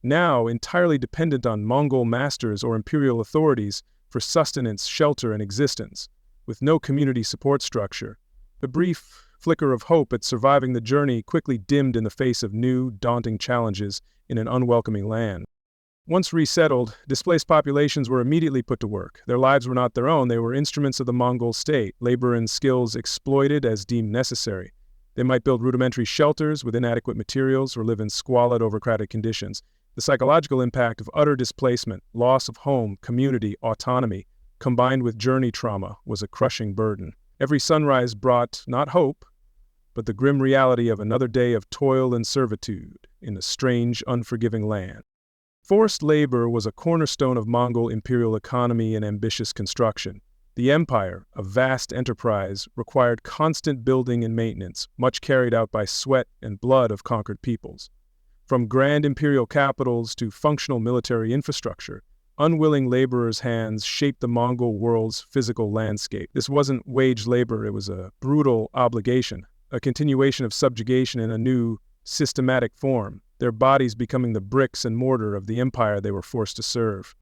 Now entirely dependent on Mongol masters or imperial authorities for sustenance, shelter, and existence, with no community support structure. The brief flicker of hope at surviving the journey quickly dimmed in the face of new, daunting challenges in an unwelcoming land. Once resettled, displaced populations were immediately put to work. Their lives were not their own, they were instruments of the Mongol state, labor and skills exploited as deemed necessary. They might build rudimentary shelters with inadequate materials or live in squalid, overcrowded conditions. The psychological impact of utter displacement, loss of home, community, autonomy, combined with journey trauma, was a crushing burden. Every sunrise brought not hope, but the grim reality of another day of toil and servitude in a strange, unforgiving land. Forced labor was a cornerstone of Mongol imperial economy and ambitious construction. The empire, a vast enterprise, required constant building and maintenance, much carried out by sweat and blood of conquered peoples. From grand imperial capitals to functional military infrastructure, unwilling laborers' hands shaped the Mongol world's physical landscape. This wasn't wage labor, it was a brutal obligation, a continuation of subjugation in a new, systematic form, their bodies becoming the bricks and mortar of the empire they were forced to serve.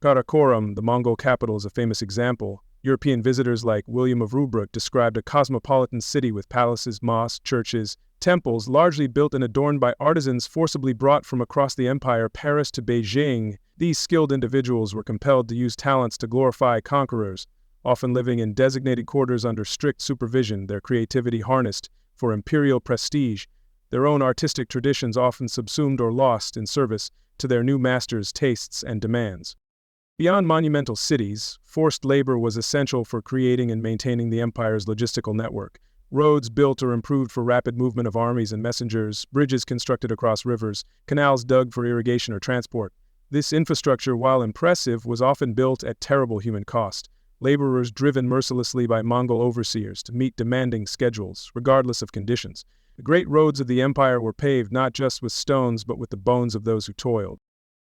Karakorum, the Mongol capital, is a famous example. European visitors like William of Rubruck described a cosmopolitan city with palaces, mosques, churches, temples largely built and adorned by artisans forcibly brought from across the empire, Paris to Beijing. These skilled individuals were compelled to use talents to glorify conquerors, often living in designated quarters under strict supervision, their creativity harnessed for imperial prestige, their own artistic traditions often subsumed or lost in service to their new masters' tastes and demands. Beyond monumental cities, forced labor was essential for creating and maintaining the empire's logistical network. Roads built or improved for rapid movement of armies and messengers, bridges constructed across rivers, canals dug for irrigation or transport. This infrastructure, while impressive, was often built at terrible human cost. Laborers driven mercilessly by Mongol overseers to meet demanding schedules, regardless of conditions. The great roads of the empire were paved not just with stones but with the bones of those who toiled.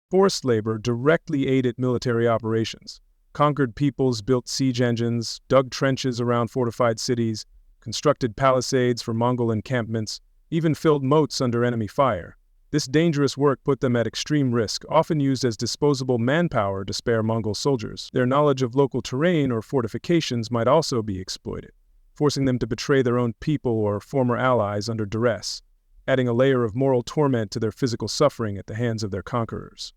Forced labor directly aided military operations. Conquered peoples built siege engines, dug trenches around fortified cities, constructed palisades for Mongol encampments, even filled moats under enemy fire. This dangerous work put them at extreme risk, often used as disposable manpower to spare Mongol soldiers. Their knowledge of local terrain or fortifications might also be exploited, forcing them to betray their own people or former allies under duress, adding a layer of moral torment to their physical suffering at the hands of their conquerors.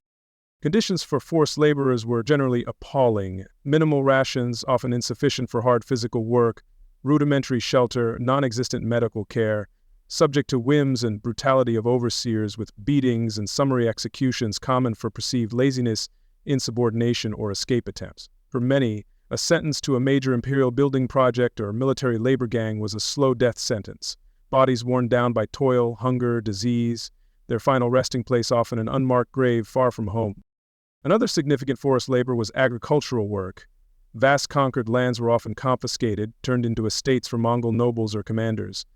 Conditions for forced laborers were generally appalling. Minimal rations, often insufficient for hard physical work, rudimentary shelter, non-existent medical care, subject to whims and brutality of overseers with beatings and summary executions common for perceived laziness, insubordination, or escape attempts. For many, a sentence to a major imperial building project or military labor gang was a slow death sentence. Bodies worn down by toil, hunger, disease, their final resting place often an unmarked grave far from home. Another significant forced labor was agricultural work. Vast conquered lands were often confiscated, turned into estates for Mongol nobles or commanders.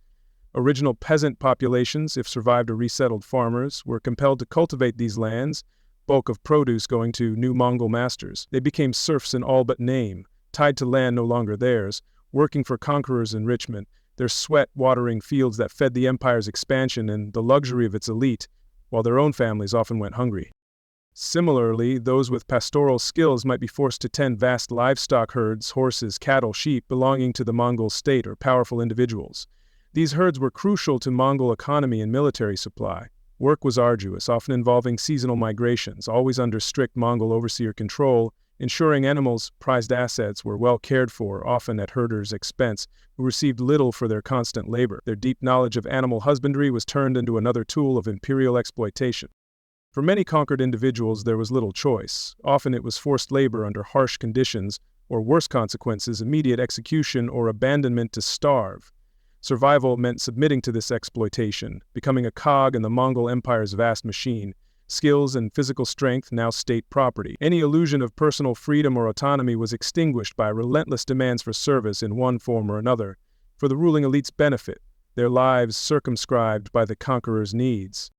Original peasant populations, if survived or resettled farmers, were compelled to cultivate these lands, bulk of produce going to new Mongol masters. They became serfs in all but name, tied to land no longer theirs, working for conquerors' enrichment, their sweat watering fields that fed the empire's expansion and the luxury of its elite, while their own families often went hungry. Similarly, those with pastoral skills might be forced to tend vast livestock herds, horses, cattle, sheep, belonging to the Mongol state or powerful individuals. These herds were crucial to Mongol economy and military supply. Work was arduous, often involving seasonal migrations, always under strict Mongol overseer control, ensuring animals, prized assets, were well cared for, often at herders' expense, who received little for their constant labor. Their deep knowledge of animal husbandry was turned into another tool of imperial exploitation. For many conquered individuals, there was little choice. Often it was forced labor under harsh conditions, or worse consequences, immediate execution or abandonment to starve. Survival meant submitting to this exploitation, becoming a cog in the Mongol Empire's vast machine. Skills and physical strength, now state property. Any illusion of personal freedom or autonomy was extinguished by relentless demands for service in one form or another, for the ruling elite's benefit, their lives circumscribed by the conqueror's needs.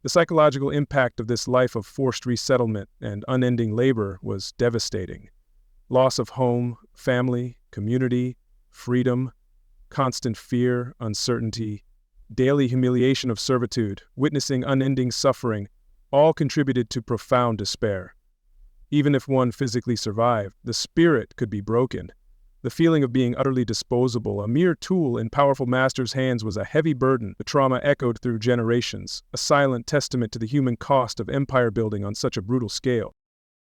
The psychological impact of this life of forced resettlement and unending labor was devastating. Loss of home, family, community, freedom, constant fear, uncertainty, daily humiliation of servitude, witnessing unending suffering, all contributed to profound despair. Even if one physically survived, the spirit could be broken. The feeling of being utterly disposable, a mere tool in powerful masters' hands, was a heavy burden. The trauma echoed through generations, a silent testament to the human cost of empire building on such a brutal scale.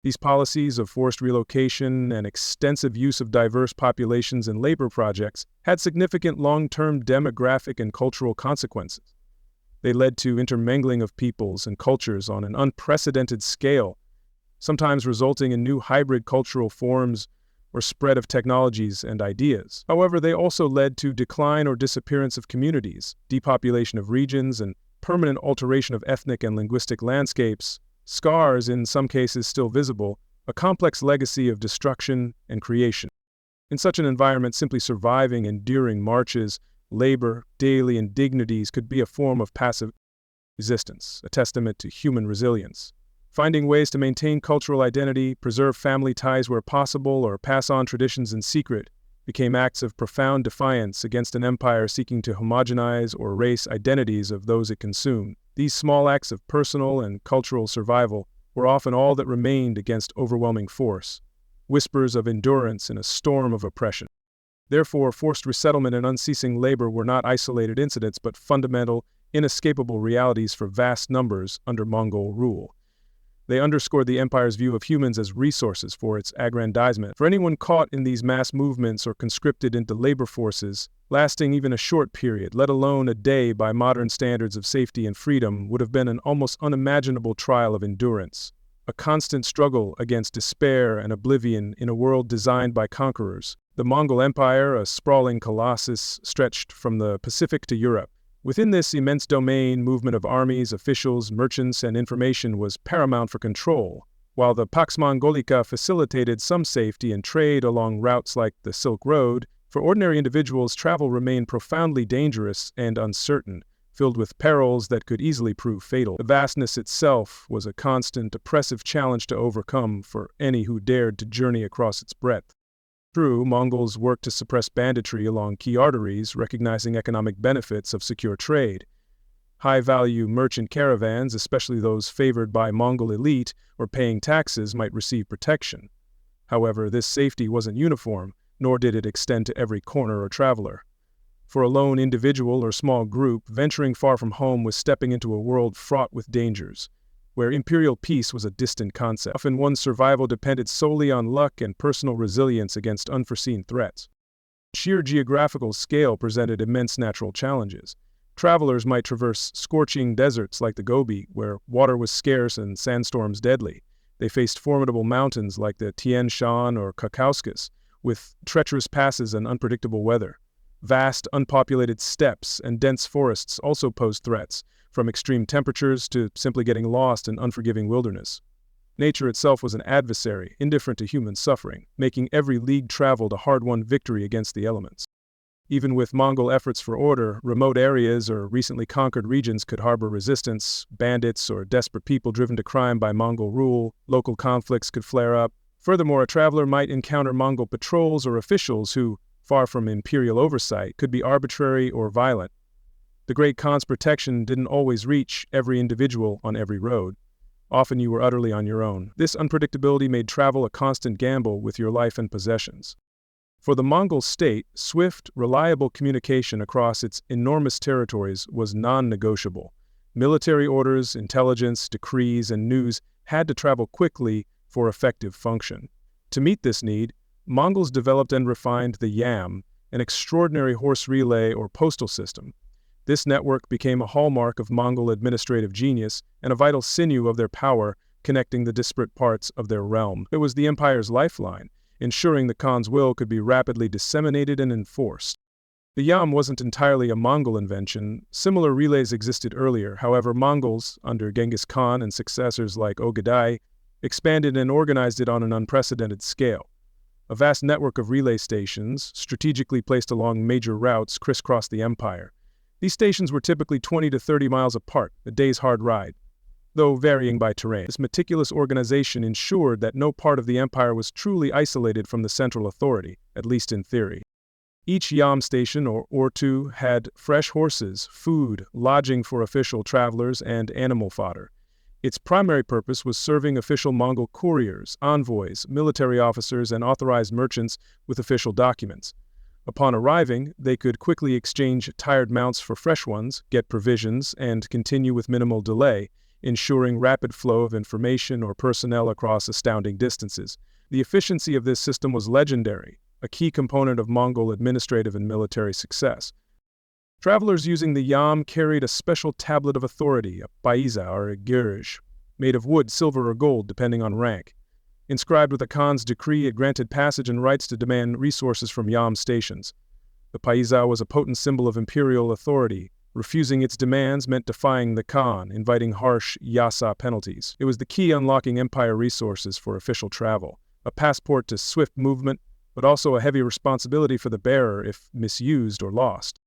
These policies of forced relocation and extensive use of diverse populations in labor projects had significant long-term demographic and cultural consequences. They led to intermingling of peoples and cultures on an unprecedented scale, sometimes resulting in new hybrid cultural forms or spread of technologies and ideas. However, they also led to decline or disappearance of communities, depopulation of regions, and permanent alteration of ethnic and linguistic landscapes, scars in some cases still visible, a complex legacy of destruction and creation. In such an environment, simply surviving enduring marches, labor, daily indignities could be a form of passive resistance, a testament to human resilience. Finding ways to maintain cultural identity, preserve family ties where possible, or pass on traditions in secret became acts of profound defiance against an empire seeking to homogenize or erase identities of those it consumed. These small acts of personal and cultural survival were often all that remained against overwhelming force, whispers of endurance in a storm of oppression. Therefore, forced resettlement and unceasing labor were not isolated incidents but fundamental, inescapable realities for vast numbers under Mongol rule. They underscored the empire's view of humans as resources for its aggrandizement. For anyone caught in these mass movements or conscripted into labor forces, lasting even a short period, let alone a day by modern standards of safety and freedom, would have been an almost unimaginable trial of endurance, a constant struggle against despair and oblivion in a world designed by conquerors. The Mongol Empire, a sprawling colossus, stretched from the Pacific to Europe. Within this immense domain, movement of armies, officials, merchants, and information was paramount for control, while the Pax Mongolica facilitated some safety and trade along routes like the Silk Road. For ordinary individuals, travel remained profoundly dangerous and uncertain, filled with perils that could easily prove fatal. The vastness itself was a constant, oppressive challenge to overcome for any who dared to journey across its breadth. True, Mongols worked to suppress banditry along key arteries, recognizing economic benefits of secure trade. High-value merchant caravans, especially those favored by Mongol elite or paying taxes, might receive protection. However, this safety wasn't uniform, nor did it extend to every corner or traveler. For a lone individual or small group, venturing far from home was stepping into a world fraught with dangers, where imperial peace was a distant concept. Often one's survival depended solely on luck and personal resilience against unforeseen threats. Sheer geographical scale presented immense natural challenges. Travelers might traverse scorching deserts like the Gobi, where water was scarce and sandstorms deadly. They faced formidable mountains like the Tian Shan or Caucasus, with treacherous passes and unpredictable weather. Vast, unpopulated steppes and dense forests also posed threats, from extreme temperatures to simply getting lost in unforgiving wilderness. Nature itself was an adversary, indifferent to human suffering, making every league traveled a hard-won victory against the elements. Even with Mongol efforts for order, remote areas or recently conquered regions could harbor resistance, bandits, or desperate people driven to crime by Mongol rule. Local conflicts could flare up. Furthermore, a traveler might encounter Mongol patrols or officials who, far from imperial oversight, could be arbitrary or violent. The Great Khan's protection didn't always reach every individual on every road. Often you were utterly on your own. This unpredictability made travel a constant gamble with your life and possessions. For the Mongol state, swift, reliable communication across its enormous territories was non-negotiable. Military orders, intelligence, decrees, and news had to travel quickly for effective function. To meet this need, Mongols developed and refined the yam, an extraordinary horse relay or postal system. This network became a hallmark of Mongol administrative genius and a vital sinew of their power, connecting the disparate parts of their realm. It was the empire's lifeline, ensuring the Khan's will could be rapidly disseminated and enforced. The yam wasn't entirely a Mongol invention. Similar relays existed earlier. However, Mongols, under Genghis Khan and successors like Ogadai, expanded and organized it on an unprecedented scale. A vast network of relay stations, strategically placed along major routes, crisscrossed the empire. These stations were typically 20 to 30 miles apart, a day's hard ride, though varying by terrain. This meticulous organization ensured that no part of the empire was truly isolated from the central authority, at least in theory. Each yam station or ortu had fresh horses, food, lodging for official travelers, and animal fodder. Its primary purpose was serving official Mongol couriers, envoys, military officers, and authorized merchants with official documents. Upon arriving, they could quickly exchange tired mounts for fresh ones, get provisions, and continue with minimal delay, ensuring rapid flow of information or personnel across astounding distances. The efficiency of this system was legendary, a key component of Mongol administrative and military success. Travelers using the yam carried a special tablet of authority, a baiza or a girj, made of wood, silver, or gold, depending on rank. Inscribed with a Khan's decree, it granted passage and rights to demand resources from Yam stations. The paisa was a potent symbol of imperial authority. Refusing its demands meant defying the Khan, inviting harsh Yasa penalties. It was the key unlocking empire resources for official travel, a passport to swift movement, but also a heavy responsibility for the bearer if misused or lost.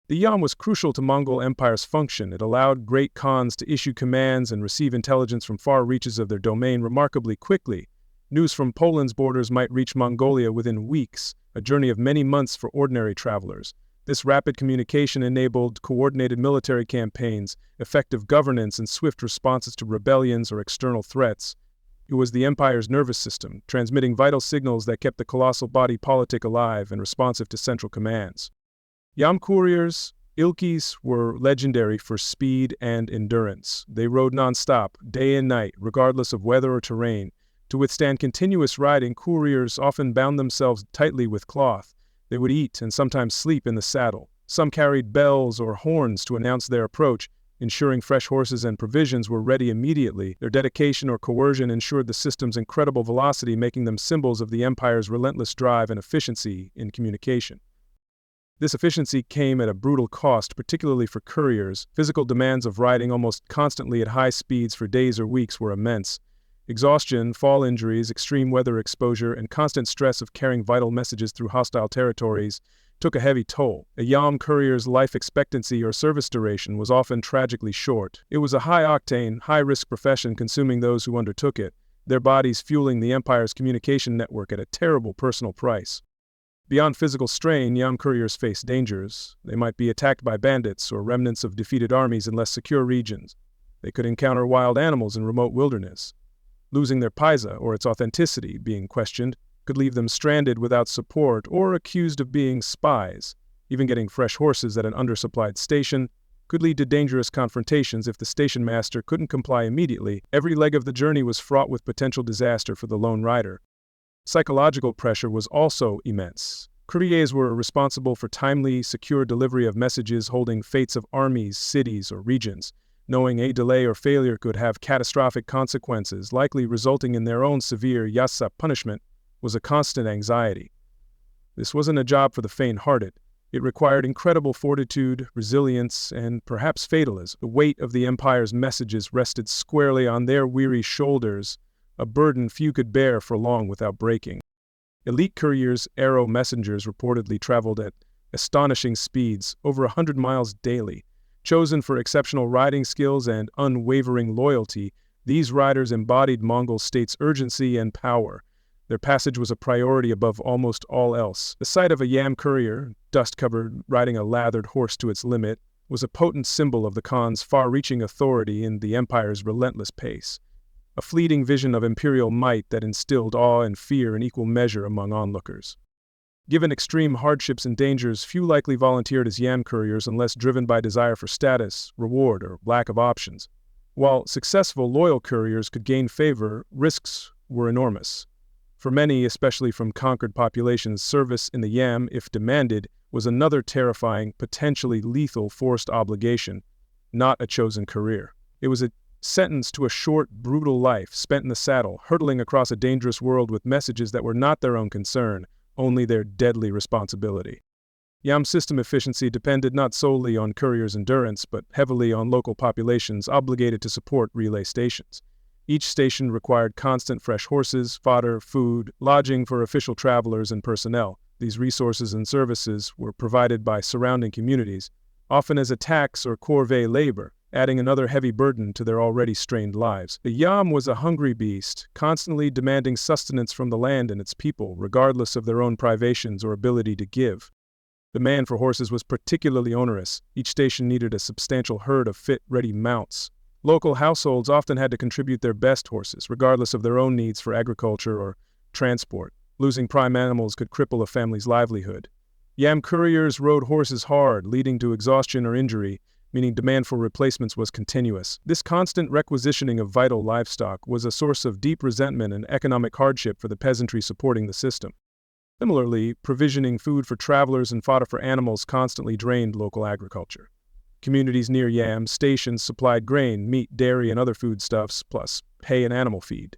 The Yam was crucial to Mongol Empire's function. It allowed great Khans to issue commands and receive intelligence from far reaches of their domain remarkably quickly. News from Poland's borders might reach Mongolia within weeks, a journey of many months for ordinary travelers. This rapid communication enabled coordinated military campaigns, effective governance, and swift responses to rebellions or external threats. It was the empire's nervous system, transmitting vital signals that kept the colossal body politic alive and responsive to central commands. Yam couriers, Ilkis, were legendary for speed and endurance. They rode non-stop, day and night, regardless of weather or terrain. To withstand continuous riding, couriers often bound themselves tightly with cloth. They would eat and sometimes sleep in the saddle. Some carried bells or horns to announce their approach, ensuring fresh horses and provisions were ready immediately. Their dedication or coercion ensured the system's incredible velocity, making them symbols of the empire's relentless drive and efficiency in communication. This efficiency came at a brutal cost, particularly for couriers. Physical demands of riding almost constantly at high speeds for days or weeks were immense. Exhaustion, fall injuries, extreme weather exposure, and constant stress of carrying vital messages through hostile territories took a heavy toll. A Yam courier's life expectancy or service duration was often tragically short. It was a high-octane, high-risk profession consuming those who undertook it, their bodies fueling the empire's communication network at a terrible personal price. Beyond physical strain, Yam couriers faced dangers. They might be attacked by bandits or remnants of defeated armies in less secure regions. They could encounter wild animals in remote wilderness. Losing their paisa, or its authenticity being questioned, could leave them stranded without support or accused of being spies. Even getting fresh horses at an undersupplied station could lead to dangerous confrontations if the station master couldn't comply immediately. Every leg of the journey was fraught with potential disaster for the lone rider. Psychological pressure was also immense. Couriers were responsible for timely, secure delivery of messages holding fates of armies, cities, or regions. Knowing a delay or failure could have catastrophic consequences, likely resulting in their own severe yasa punishment, was a constant anxiety. This wasn't a job for the faint-hearted. It required incredible fortitude, resilience, and perhaps fatalism. The weight of the empire's messages rested squarely on their weary shoulders, a burden few could bear for long without breaking. Elite couriers, arrow messengers, reportedly traveled at astonishing speeds, over 100 miles daily. Chosen for exceptional riding skills and unwavering loyalty, these riders embodied Mongol state's urgency and power. Their passage was a priority above almost all else. The sight of a Yam courier, dust-covered, riding a lathered horse to its limit, was a potent symbol of the Khan's far-reaching authority and the empire's relentless pace. A fleeting vision of imperial might that instilled awe and fear in equal measure among onlookers. Given extreme hardships and dangers, few likely volunteered as Yam couriers unless driven by desire for status, reward, or lack of options. While successful, loyal couriers could gain favor, risks were enormous. For many, especially from conquered populations, service in the Yam, if demanded, was another terrifying, potentially lethal forced obligation, not a chosen career. It was a sentence to a short, brutal life spent in the saddle, hurtling across a dangerous world with messages that were not their own concern, only their deadly responsibility. Yam system efficiency depended not solely on couriers' endurance, but heavily on local populations obligated to support relay stations. Each station required constant fresh horses, fodder, food, lodging for official travelers and personnel. These resources and services were provided by surrounding communities, often as a tax or corvée labor, adding another heavy burden to their already strained lives. The Yam was a hungry beast, constantly demanding sustenance from the land and its people, regardless of their own privations or ability to give. Demand for horses was particularly onerous. Each station needed a substantial herd of fit, ready mounts. Local households often had to contribute their best horses, regardless of their own needs for agriculture or transport. Losing prime animals could cripple a family's livelihood. Yam couriers rode horses hard, leading to exhaustion or injury, meaning demand for replacements was continuous. This constant requisitioning of vital livestock was a source of deep resentment and economic hardship for the peasantry supporting the system. Similarly, provisioning food for travelers and fodder for animals constantly drained local agriculture. Communities near Yam stations supplied grain, meat, dairy, and other foodstuffs, plus hay and animal feed.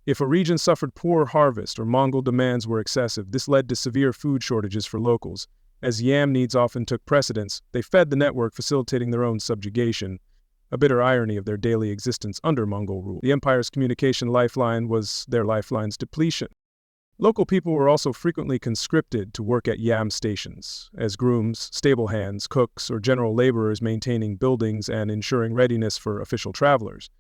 If a region suffered poor harvest or Mongol demands were excessive, this led to severe food shortages for locals. As yam needs often took precedence, they fed the network, facilitating their own subjugation, a bitter irony of their daily existence under Mongol rule. The empire's communication lifeline was their lifeline's depletion. Local people were also frequently conscripted to work at yam stations, as grooms, stable hands, cooks, or general laborers, maintaining buildings and ensuring readiness for official travelers.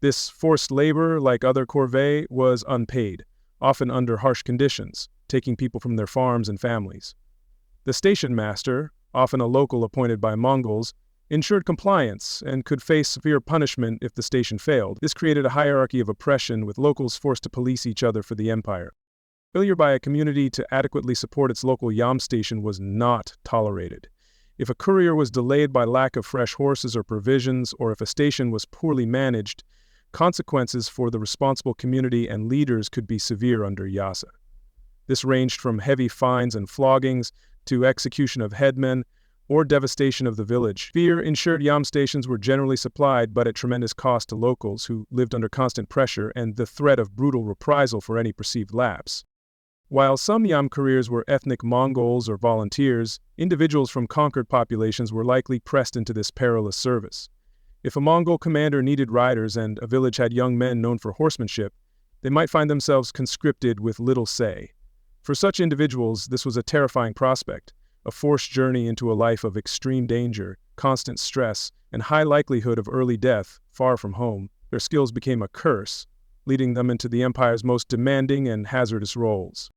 This forced labor, like other corvée, was unpaid, often under harsh conditions, taking people from their farms and families. The station master, often a local appointed by Mongols, ensured compliance and could face severe punishment if the station failed. This created a hierarchy of oppression, with locals forced to police each other for the empire. Failure by a community to adequately support its local yam station was not tolerated. If a courier was delayed by lack of fresh horses or provisions, or if a station was poorly managed, consequences for the responsible community and leaders could be severe under Yasa. This ranged from heavy fines and floggings to execution of headmen or devastation of the village. Fear ensured yam stations were generally supplied, but at tremendous cost to locals who lived under constant pressure and the threat of brutal reprisal for any perceived lapse. While some yam couriers were ethnic Mongols or volunteers, individuals from conquered populations were likely pressed into this perilous service. If a Mongol commander needed riders and a village had young men known for horsemanship, they might find themselves conscripted with little say. For such individuals, this was a terrifying prospect, a forced journey into a life of extreme danger, constant stress, and high likelihood of early death, far from home. Their skills became a curse, leading them into the empire's most demanding and hazardous roles.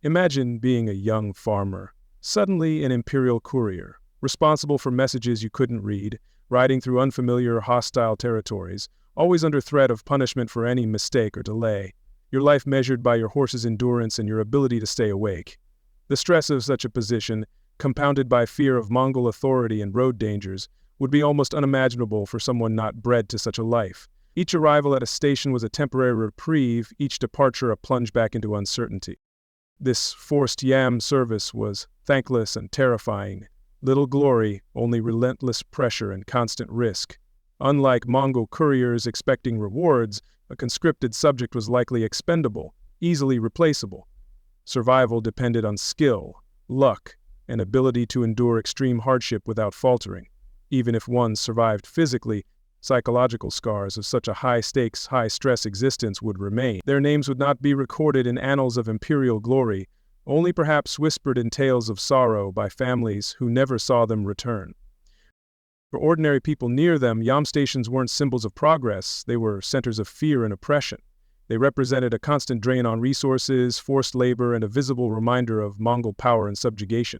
Imagine being a young farmer, suddenly an imperial courier, responsible for messages you couldn't read, riding through unfamiliar, hostile territories, always under threat of punishment for any mistake or delay, your life measured by your horse's endurance and your ability to stay awake. The stress of such a position, compounded by fear of Mongol authority and road dangers, would be almost unimaginable for someone not bred to such a life. Each arrival at a station was a temporary reprieve, each departure a plunge back into uncertainty. This forced yam service was thankless and terrifying. Little glory, only relentless pressure and constant risk. Unlike Mongol couriers expecting rewards, a conscripted subject was likely expendable, easily replaceable. Survival depended on skill, luck, and ability to endure extreme hardship without faltering. Even if one survived physically, psychological scars of such a high-stakes, high-stress existence would remain. Their names would not be recorded in annals of imperial glory, only perhaps whispered in tales of sorrow by families who never saw them return. For ordinary people near them, yam stations weren't symbols of progress, they were centers of fear and oppression. They represented a constant drain on resources, forced labor, and a visible reminder of Mongol power and subjugation.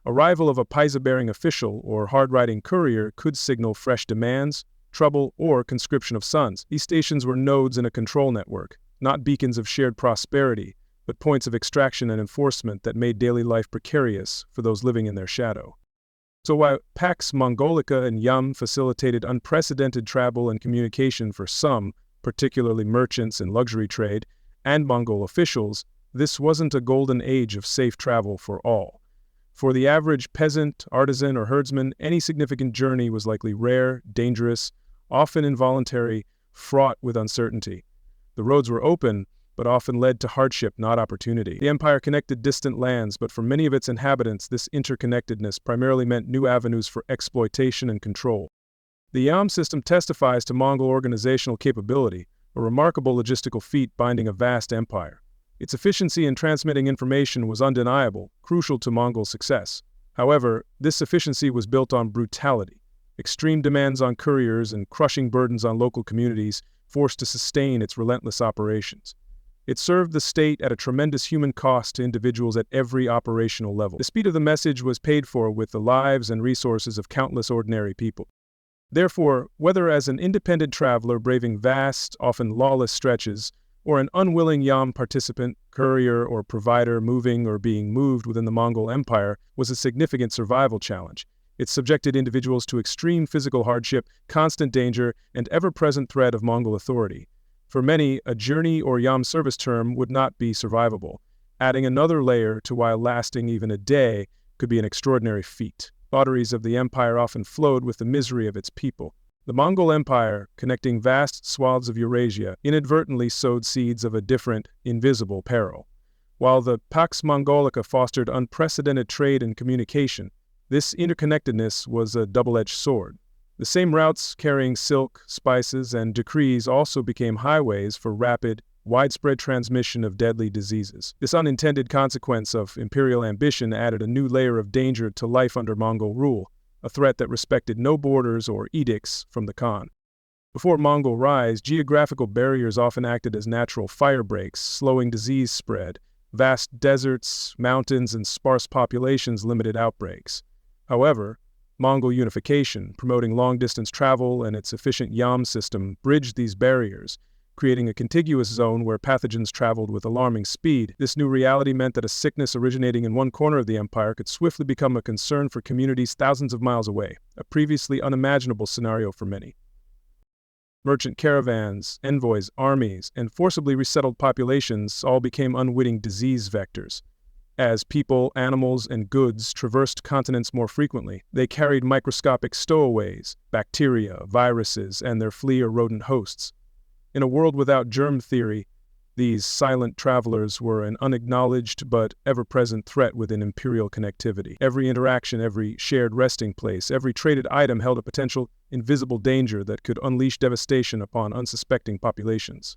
Arrival of a paisa-bearing official or hard-riding courier could signal fresh demands, trouble, or conscription of sons. These stations were nodes in a control network, not beacons of shared prosperity, but points of extraction and enforcement that made daily life precarious for those living in their shadow. So while Pax Mongolica and yam facilitated unprecedented travel and communication for some, particularly merchants and luxury trade, and Mongol officials, this wasn't a golden age of safe travel for all. For the average peasant, artisan, or herdsman, any significant journey was likely rare, dangerous, often involuntary, fraught with uncertainty. The roads were open, but often led to hardship, not opportunity. The empire connected distant lands, but for many of its inhabitants, this interconnectedness primarily meant new avenues for exploitation and control. The yam system testifies to Mongol organizational capability, a remarkable logistical feat binding a vast empire. Its efficiency in transmitting information was undeniable, crucial to Mongol success. However, this efficiency was built on brutality. Extreme demands on couriers and crushing burdens on local communities forced to sustain its relentless operations. It served the state at a tremendous human cost to individuals at every operational level. The speed of the message was paid for with the lives and resources of countless ordinary people. Therefore, whether as an independent traveler braving vast, often lawless stretches, or an unwilling yam participant, courier, or provider moving or being moved within the Mongol Empire was a significant survival challenge. It subjected individuals to extreme physical hardship, constant danger, and ever-present threat of Mongol authority. For many, a journey or yam service term would not be survivable. Adding another layer to while lasting even a day could be an extraordinary feat. Arteries of the empire often flowed with the misery of its people. The Mongol Empire, connecting vast swaths of Eurasia, inadvertently sowed seeds of a different, invisible peril. While the Pax Mongolica fostered unprecedented trade and communication, this interconnectedness was a double-edged sword. The same routes carrying silk, spices, and decrees also became highways for rapid, widespread transmission of deadly diseases. This unintended consequence of imperial ambition added a new layer of danger to life under Mongol rule, a threat that respected no borders or edicts from the Khan. Before Mongol rise, geographical barriers often acted as natural fire breaks, slowing disease spread. Vast deserts, mountains, and sparse populations limited outbreaks. However, Mongol unification, promoting long-distance travel and its efficient yam system, bridged these barriers, creating a contiguous zone where pathogens traveled with alarming speed. This new reality meant that a sickness originating in one corner of the empire could swiftly become a concern for communities thousands of miles away, a previously unimaginable scenario for many. Merchant caravans, envoys, armies, and forcibly resettled populations all became unwitting disease vectors. As people, animals, and goods traversed continents more frequently, they carried microscopic stowaways, bacteria, viruses, and their flea or rodent hosts. In a world without germ theory, these silent travelers were an unacknowledged but ever-present threat within imperial connectivity. Every interaction, every shared resting place, every traded item held a potential invisible danger that could unleash devastation upon unsuspecting populations.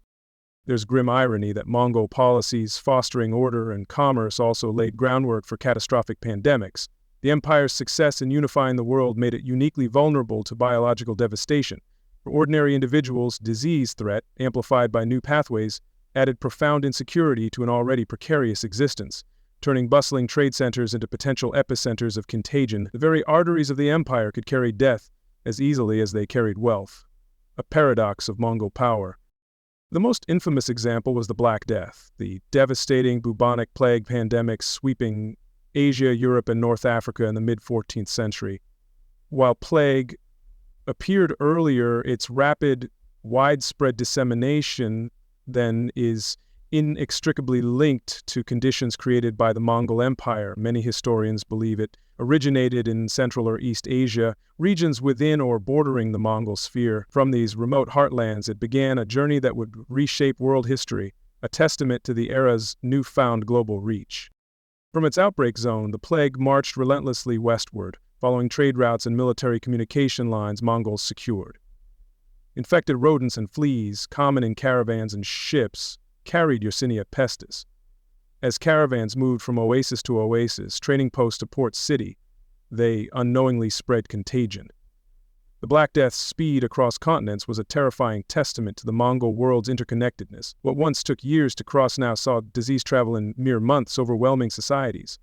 There's grim irony that Mongol policies fostering order and commerce also laid groundwork for catastrophic pandemics. The empire's success in unifying the world made it uniquely vulnerable to biological devastation. For ordinary individuals, disease threat, amplified by new pathways, added profound insecurity to an already precarious existence, turning bustling trade centers into potential epicenters of contagion. The very arteries of the empire could carry death as easily as they carried wealth. A paradox of Mongol power. The most infamous example was the Black Death, the devastating bubonic plague pandemic sweeping Asia, Europe, and North Africa in the mid-14th century. While plague appeared earlier, its rapid, widespread dissemination then is inextricably linked to conditions created by the Mongol Empire. Many historians believe it originated in Central or East Asia, regions within or bordering the Mongol sphere. From these remote heartlands, it began a journey that would reshape world history, a testament to the era's newfound global reach. From its outbreak zone, the plague marched relentlessly westward, following trade routes and military communication lines Mongols secured. Infected rodents and fleas, common in caravans and ships, carried Yersinia pestis. As caravans moved from oasis to oasis, trading post to port city, they unknowingly spread contagion. The Black Death's speed across continents was a terrifying testament to the Mongol world's interconnectedness. What once took years to cross now saw disease travel in mere months, overwhelming societies.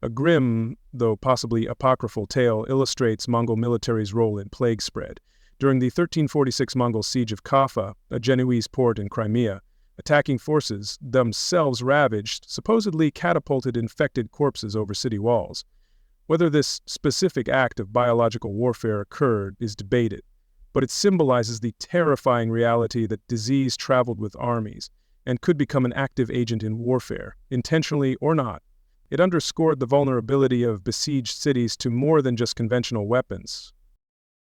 A grim, though possibly apocryphal tale illustrates Mongol military's role in plague spread. During the 1346 Mongol siege of Kaffa, a Genoese port in Crimea, attacking forces, themselves ravaged, supposedly catapulted infected corpses over city walls. Whether this specific act of biological warfare occurred is debated, but it symbolizes the terrifying reality that disease traveled with armies and could become an active agent in warfare, intentionally or not. It underscored the vulnerability of besieged cities to more than just conventional weapons.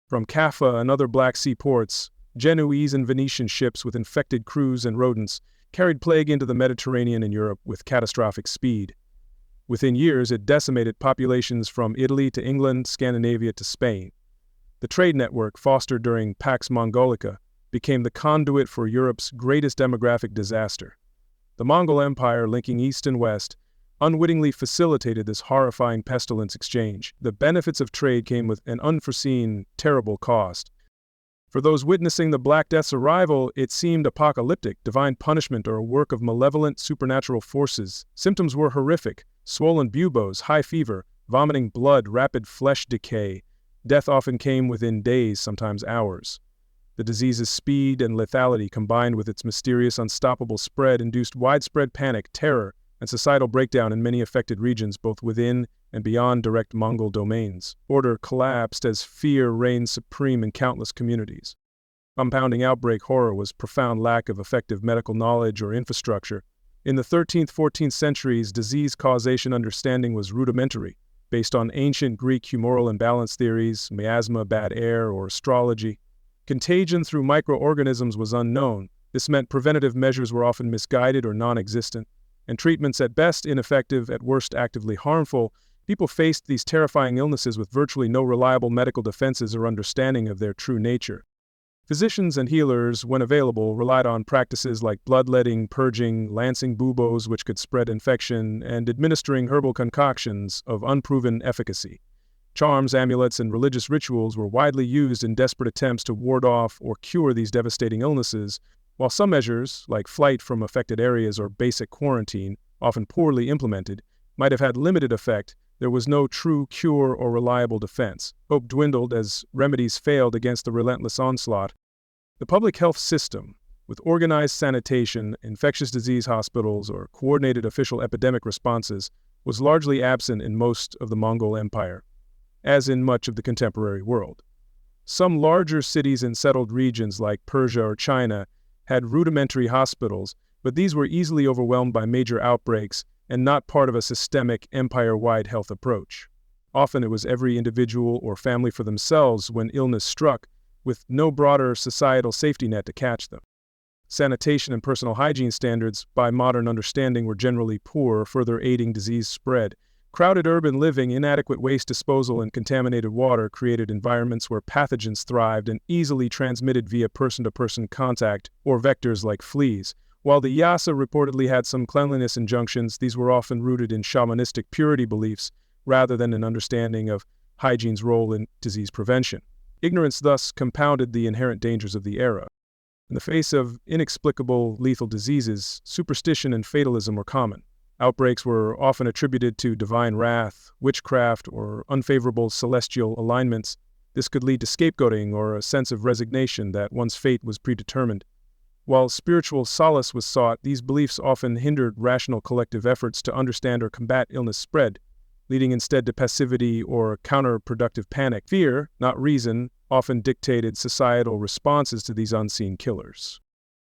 From Kaffa and other Black Sea ports, Genoese and Venetian ships with infected crews and rodents carried plague into the Mediterranean and Europe with catastrophic speed. Within years, it decimated populations from Italy to England, Scandinavia to Spain. The trade network fostered during Pax Mongolica became the conduit for Europe's greatest demographic disaster. The Mongol Empire, linking East and West, unwittingly facilitated this horrifying pestilence exchange. The benefits of trade came with an unforeseen, terrible cost. For those witnessing the Black Death's arrival, it seemed apocalyptic, divine punishment, or a work of malevolent supernatural forces. Symptoms were horrific: swollen buboes, high fever, vomiting blood, rapid flesh decay. Death often came within days, sometimes hours. The disease's speed and lethality, combined with its mysterious, unstoppable spread, induced widespread panic, terror, and societal breakdown in many affected regions, both within and beyond direct Mongol domains. Order collapsed as fear reigned supreme in countless communities. Compounding outbreak horror was profound lack of effective medical knowledge or infrastructure. In the 13th, 14th centuries, disease causation understanding was rudimentary. based on ancient Greek humoral imbalance theories, miasma, bad air, or astrology. Contagion through microorganisms was unknown. This meant preventative measures were often misguided or non-existent, and treatments at best ineffective, at worst actively harmful. People faced these terrifying illnesses with virtually no reliable medical defenses or understanding of their true nature. Physicians and healers, when available, relied on practices like bloodletting, purging, lancing buboes which could spread infection, and administering herbal concoctions of unproven efficacy. Charms, amulets, and religious rituals were widely used in desperate attempts to ward off or cure these devastating illnesses, while some measures, like flight from affected areas or basic quarantine, often poorly implemented, might have had limited effect. There was no true cure or reliable defense. Hope dwindled as remedies failed against the relentless onslaught. The public health system, with organized sanitation, infectious disease hospitals, or coordinated official epidemic responses, was largely absent in most of the Mongol Empire, as in much of the contemporary world. Some larger cities in settled regions like Persia or China had rudimentary hospitals, but these were easily overwhelmed by major outbreaks and not part of a systemic, empire-wide health approach. Often it was every individual or family for themselves when illness struck, with no broader societal safety net to catch them. Sanitation and personal hygiene standards, by modern understanding, were generally poor, further aiding disease spread. Crowded urban living, inadequate waste disposal, and contaminated water created environments where pathogens thrived and easily transmitted via person-to-person contact or vectors like fleas. While the Yasa reportedly had some cleanliness injunctions, these were often rooted in shamanistic purity beliefs rather than an understanding of hygiene's role in disease prevention. Ignorance thus compounded the inherent dangers of the era. In the face of inexplicable lethal diseases, superstition and fatalism were common. Outbreaks were often attributed to divine wrath, witchcraft, or unfavorable celestial alignments. This could lead to scapegoating or a sense of resignation that one's fate was predetermined. While spiritual solace was sought, these beliefs often hindered rational collective efforts to understand or combat illness spread, leading instead to passivity or counterproductive panic. Fear, not reason, often dictated societal responses to these unseen killers.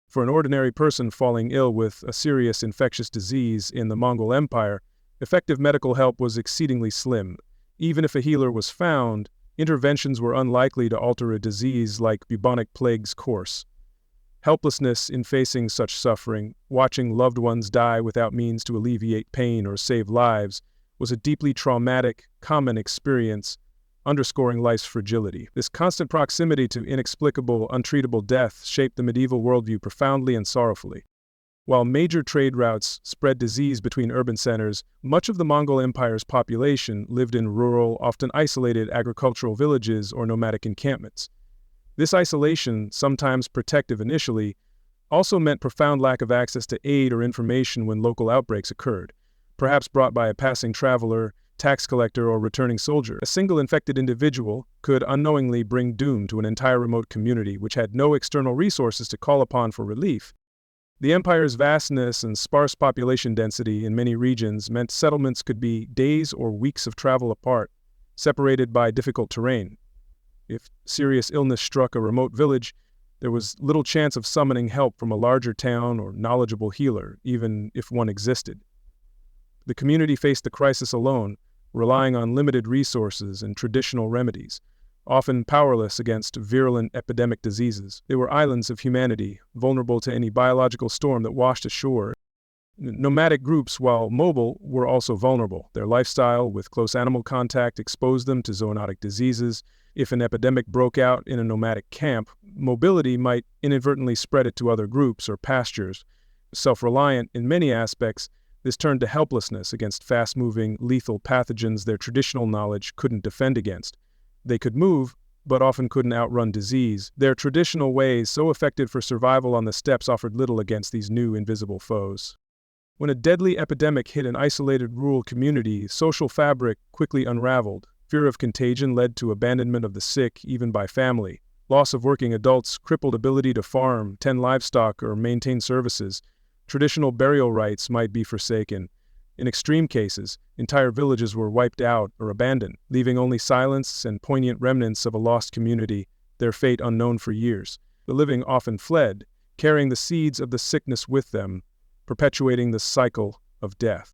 For an ordinary person falling ill with a serious infectious disease in the Mongol Empire, effective medical help was exceedingly slim. Even if a healer was found, interventions were unlikely to alter a disease like bubonic plague's course. Helplessness in facing such suffering, watching loved ones die without means to alleviate pain or save lives, was a deeply traumatic, common experience, underscoring life's fragility. This constant proximity to inexplicable, untreatable death shaped the medieval worldview profoundly and sorrowfully. While major trade routes spread disease between urban centers, much of the Mongol Empire's population lived in rural, often isolated agricultural villages or nomadic encampments. This isolation, sometimes protective initially, also meant profound lack of access to aid or information when local outbreaks occurred, perhaps brought by a passing traveler, tax collector, or returning soldier. A single infected individual could unknowingly bring doom to an entire remote community which had no external resources to call upon for relief. The empire's vastness and sparse population density in many regions meant settlements could be days or weeks of travel apart, separated by difficult terrain. If serious illness struck a remote village, there was little chance of summoning help from a larger town or knowledgeable healer, even if one existed. The community faced the crisis alone, relying on limited resources and traditional remedies, often powerless against virulent epidemic diseases. They were islands of humanity, vulnerable to any biological storm that washed ashore. Nomadic groups, while mobile, were also vulnerable. Their lifestyle with close animal contact exposed them to zoonotic diseases. If an epidemic broke out in a nomadic camp, mobility might inadvertently spread it to other groups or pastures. Self-reliant in many aspects, this turned to helplessness against fast-moving, lethal pathogens their traditional knowledge couldn't defend against. They could move, but often couldn't outrun disease. Their traditional ways, so effective for survival on the steppes, offered little against these new invisible foes. When a deadly epidemic hit an isolated rural community, social fabric quickly unraveled. Fear of contagion led to abandonment of the sick, even by family. Loss of working adults crippled ability to farm, tend livestock, or maintain services. Traditional burial rites might be forsaken. In extreme cases, entire villages were wiped out or abandoned, leaving only silence and poignant remnants of a lost community, their fate unknown for years. The living often fled, carrying the seeds of the sickness with them, perpetuating the cycle of death.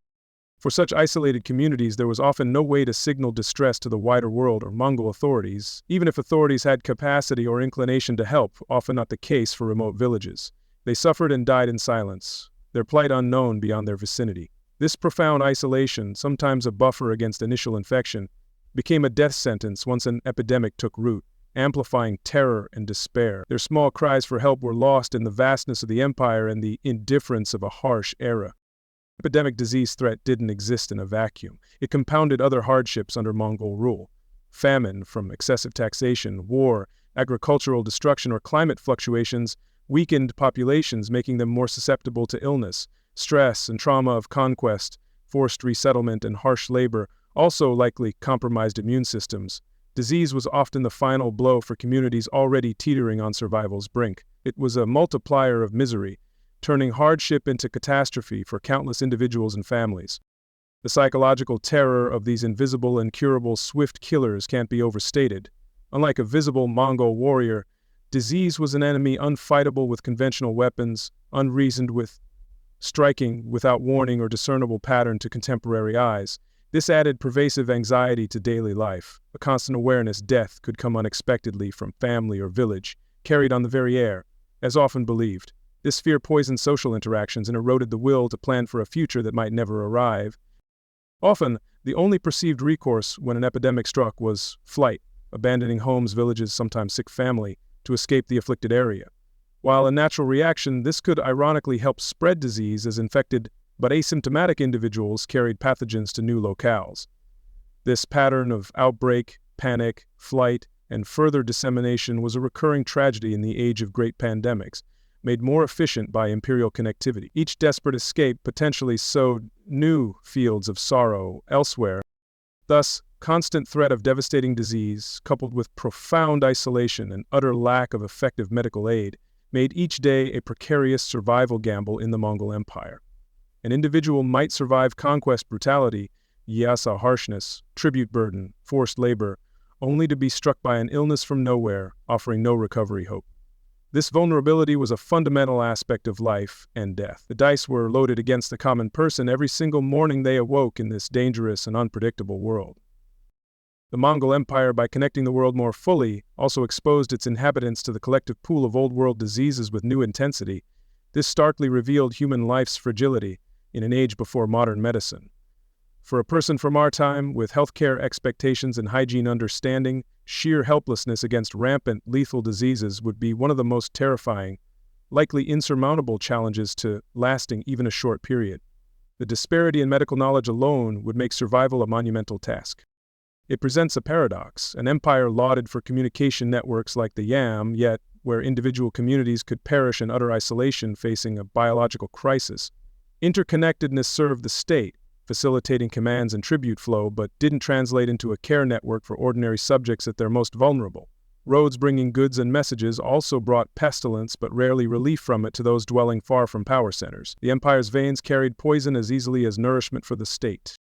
For such isolated communities, there was often no way to signal distress to the wider world or Mongol authorities, even if authorities had capacity or inclination to help, often not the case for remote villages. They suffered and died in silence, their plight unknown beyond their vicinity. This profound isolation, sometimes a buffer against initial infection, became a death sentence once an epidemic took root, amplifying terror and despair. Their small cries for help were lost in the vastness of the empire and the indifference of a harsh era. Epidemic disease threat didn't exist in a vacuum. It compounded other hardships under Mongol rule. Famine from excessive taxation, war, agricultural destruction, or climate fluctuations weakened populations, making them more susceptible to illness. Stress and trauma of conquest, forced resettlement, and harsh labor also likely compromised immune systems. Disease was often the final blow for communities already teetering on survival's brink. It was a multiplier of misery, turning hardship into catastrophe for countless individuals and families. The psychological terror of these invisible, incurable, swift killers can't be overstated. Unlike a visible Mongol warrior, disease was an enemy unfightable with conventional weapons, unreasoned with, striking without warning or discernible pattern to contemporary eyes. This added pervasive anxiety to daily life, a constant awareness death could come unexpectedly from family or village, carried on the very air, as often believed. This fear poisoned social interactions and eroded the will to plan for a future that might never arrive. Often, the only perceived recourse when an epidemic struck was flight, abandoning homes, villages, sometimes sick family, to escape the afflicted area. While a natural reaction, this could ironically help spread disease as infected but asymptomatic individuals carried pathogens to new locales. This pattern of outbreak, panic, flight, and further dissemination was a recurring tragedy in the age of great pandemics, made more efficient by imperial connectivity. Each desperate escape potentially sowed new fields of sorrow elsewhere. Thus, constant threat of devastating disease, coupled with profound isolation and utter lack of effective medical aid, made each day a precarious survival gamble in the Mongol Empire. An individual might survive conquest brutality, Yasa harshness, tribute burden, forced labor, only to be struck by an illness from nowhere, offering no recovery hope. This vulnerability was a fundamental aspect of life and death. The dice were loaded against the common person every single morning they awoke in this dangerous and unpredictable world. The Mongol Empire, by connecting the world more fully, also exposed its inhabitants to the collective pool of old-world diseases with new intensity. This starkly revealed human life's fragility in an age before modern medicine. For a person from our time, with healthcare expectations and hygiene understanding, sheer helplessness against rampant, lethal diseases would be one of the most terrifying, likely insurmountable challenges to lasting even a short period. The disparity in medical knowledge alone would make survival a monumental task. It presents a paradox, an empire lauded for communication networks like the Yam, yet where individual communities could perish in utter isolation facing a biological crisis. Interconnectedness served the state, facilitating commands and tribute flow, but didn't translate into a care network for ordinary subjects at their most vulnerable. Roads bringing goods and messages also brought pestilence, but rarely relief from it to those dwelling far from power centers. The empire's veins carried poison as easily as nourishment for the state.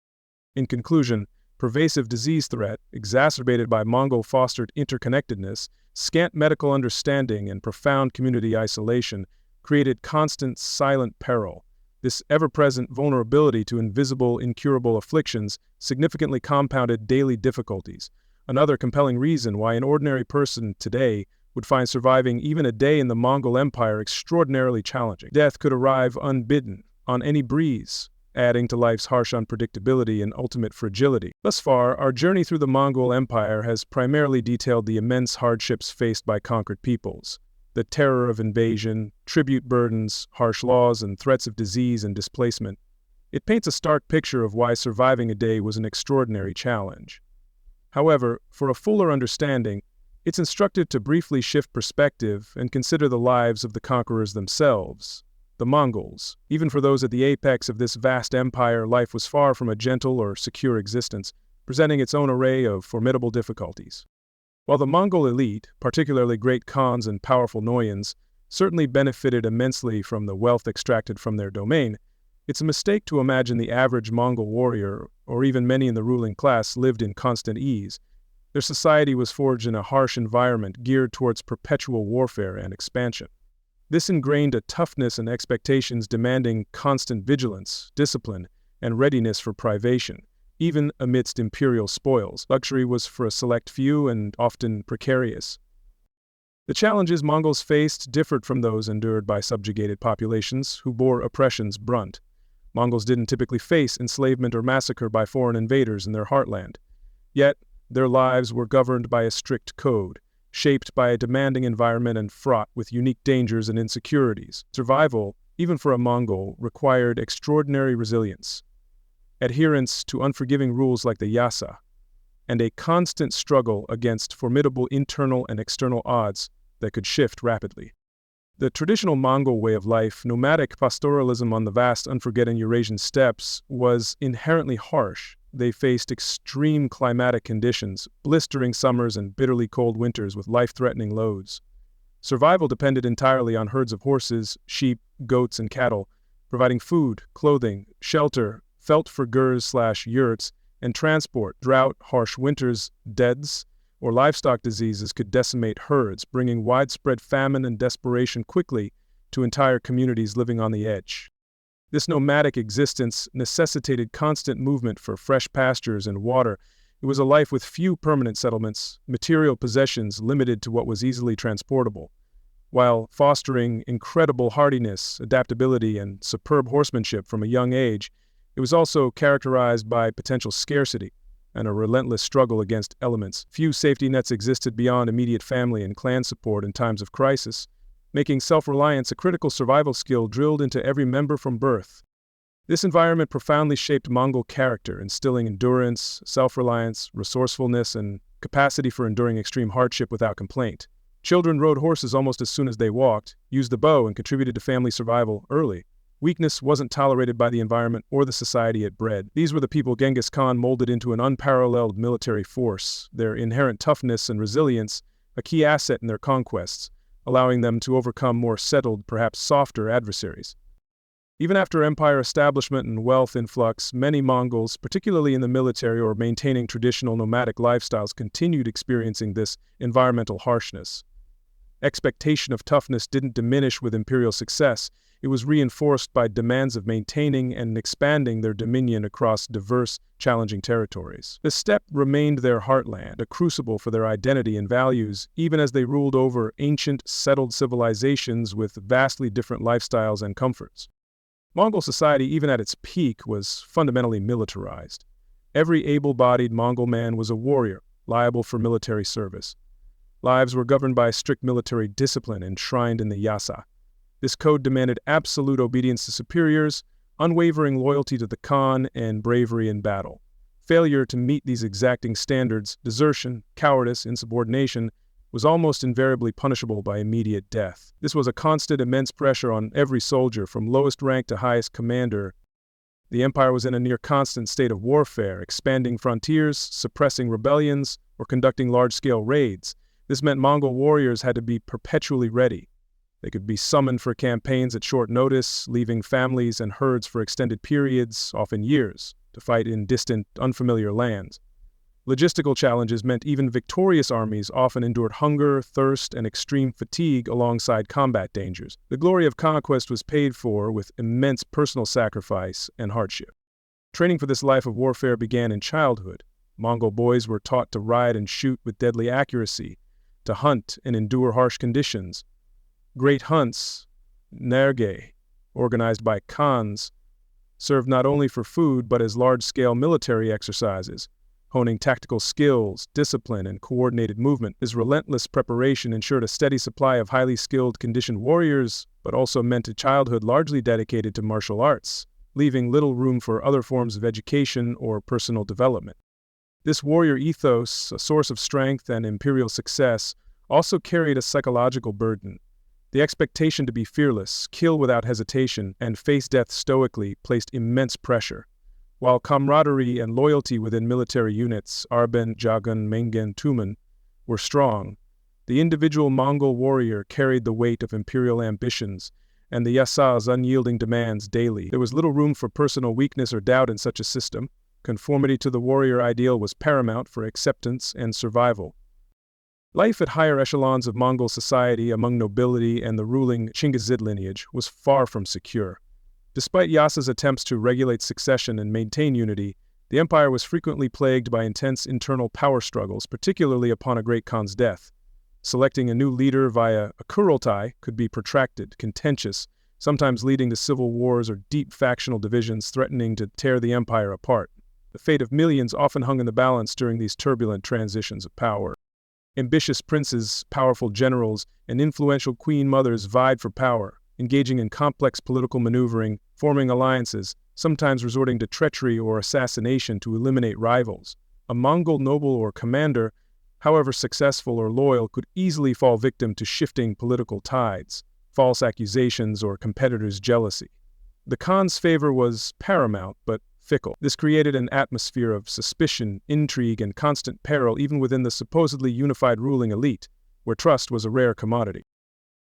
In conclusion, pervasive disease threat, exacerbated by Mongol-fostered interconnectedness, scant medical understanding, and profound community isolation, created constant, silent peril. This ever-present vulnerability to invisible, incurable afflictions significantly compounded daily difficulties, another compelling reason why an ordinary person today would find surviving even a day in the Mongol Empire extraordinarily challenging. Death could arrive unbidden, on any breeze, adding to life's harsh unpredictability and ultimate fragility. Thus far, our journey through the Mongol Empire has primarily detailed the immense hardships faced by conquered peoples. The terror of invasion, tribute burdens, harsh laws, and threats of disease and displacement. It paints a stark picture of why surviving a day was an extraordinary challenge. However, for a fuller understanding, it's instructive to briefly shift perspective and consider the lives of the conquerors themselves, the Mongols. Even for those at the apex of this vast empire, life was far from a gentle or secure existence, presenting its own array of formidable difficulties. While the Mongol elite, particularly great Khans and powerful Noyons, certainly benefited immensely from the wealth extracted from their domain, it's a mistake to imagine the average Mongol warrior, or even many in the ruling class, lived in constant ease. Their society was forged in a harsh environment geared towards perpetual warfare and expansion. This ingrained a toughness and expectations demanding constant vigilance, discipline, and readiness for privation. Even amidst imperial spoils, luxury was for a select few and often precarious. The challenges Mongols faced differed from those endured by subjugated populations who bore oppression's brunt. Mongols didn't typically face enslavement or massacre by foreign invaders in their heartland. Yet, their lives were governed by a strict code, shaped by a demanding environment and fraught with unique dangers and insecurities. Survival, even for a Mongol, required extraordinary resilience, adherence to unforgiving rules like the Yasa, and a constant struggle against formidable internal and external odds that could shift rapidly. The traditional Mongol way of life, nomadic pastoralism on the vast unforgotten Eurasian steppes, was inherently harsh. They faced extreme climatic conditions, blistering summers and bitterly cold winters with life-threatening loads. Survival depended entirely on herds of horses, sheep, goats, and cattle, providing food, clothing, shelter, felt for gurs/yurts, and transport. Drought, harsh winters, deaths, or livestock diseases could decimate herds, bringing widespread famine and desperation quickly to entire communities living on the edge. This nomadic existence necessitated constant movement for fresh pastures and water. It was a life with few permanent settlements, material possessions limited to what was easily transportable, while fostering incredible hardiness, adaptability, and superb horsemanship from a young age. It was also characterized by potential scarcity and a relentless struggle against elements. Few safety nets existed beyond immediate family and clan support in times of crisis, making self-reliance a critical survival skill drilled into every member from birth. This environment profoundly shaped Mongol character, instilling endurance, self-reliance, resourcefulness, and capacity for enduring extreme hardship without complaint. Children rode horses almost as soon as they walked, used the bow, and contributed to family survival early. Weakness wasn't tolerated by the environment or the society it bred. These were the people Genghis Khan molded into an unparalleled military force, their inherent toughness and resilience a key asset in their conquests, allowing them to overcome more settled, perhaps softer adversaries. Even after empire establishment and wealth influx, many Mongols, particularly in the military or maintaining traditional nomadic lifestyles, continued experiencing this environmental harshness. Expectation of toughness didn't diminish with imperial success. It was reinforced by demands of maintaining and expanding their dominion across diverse, challenging territories. The steppe remained their heartland, a crucible for their identity and values, even as they ruled over ancient, settled civilizations with vastly different lifestyles and comforts. Mongol society, even at its peak, was fundamentally militarized. Every able-bodied Mongol man was a warrior, liable for military service. Lives were governed by strict military discipline enshrined in the Yasa. This code demanded absolute obedience to superiors, unwavering loyalty to the Khan, and bravery in battle. Failure to meet these exacting standards, desertion, cowardice, insubordination, was almost invariably punishable by immediate death. This was a constant immense pressure on every soldier, from lowest rank to highest commander. The empire was in a near constant state of warfare, expanding frontiers, suppressing rebellions, or conducting large-scale raids. This meant Mongol warriors had to be perpetually ready. They could be summoned for campaigns at short notice, leaving families and herds for extended periods, often years, to fight in distant, unfamiliar lands. Logistical challenges meant even victorious armies often endured hunger, thirst, and extreme fatigue alongside combat dangers. The glory of conquest was paid for with immense personal sacrifice and hardship. Training for this life of warfare began in childhood. Mongol boys were taught to ride and shoot with deadly accuracy, to hunt and endure harsh conditions. Great hunts, nerge, organized by Khans, served not only for food but as large-scale military exercises, honing tactical skills, discipline, and coordinated movement. This relentless preparation ensured a steady supply of highly skilled, conditioned warriors, but also meant a childhood largely dedicated to martial arts, leaving little room for other forms of education or personal development. This warrior ethos, a source of strength and imperial success, also carried a psychological burden. The expectation to be fearless, kill without hesitation, and face death stoically placed immense pressure. While camaraderie and loyalty within military units, Arben, Jagan, Mengen, Tumen, were strong, the individual Mongol warrior carried the weight of imperial ambitions and the Yasa's unyielding demands daily. There was little room for personal weakness or doubt in such a system. Conformity to the warrior ideal was paramount for acceptance and survival. Life at higher echelons of Mongol society among nobility and the ruling Chingizid lineage was far from secure. Despite Yasa's attempts to regulate succession and maintain unity, the empire was frequently plagued by intense internal power struggles, particularly upon a great Khan's death. Selecting a new leader via a kurultai could be protracted, contentious, sometimes leading to civil wars or deep factional divisions threatening to tear the empire apart. The fate of millions often hung in the balance during these turbulent transitions of power. Ambitious princes, powerful generals, and influential queen mothers vied for power, engaging in complex political maneuvering, forming alliances, sometimes resorting to treachery or assassination to eliminate rivals. A Mongol noble or commander, however successful or loyal, could easily fall victim to shifting political tides, false accusations, or competitors' jealousy. The Khan's favor was paramount, but fickle. This created an atmosphere of suspicion, intrigue, and constant peril even within the supposedly unified ruling elite, where trust was a rare commodity.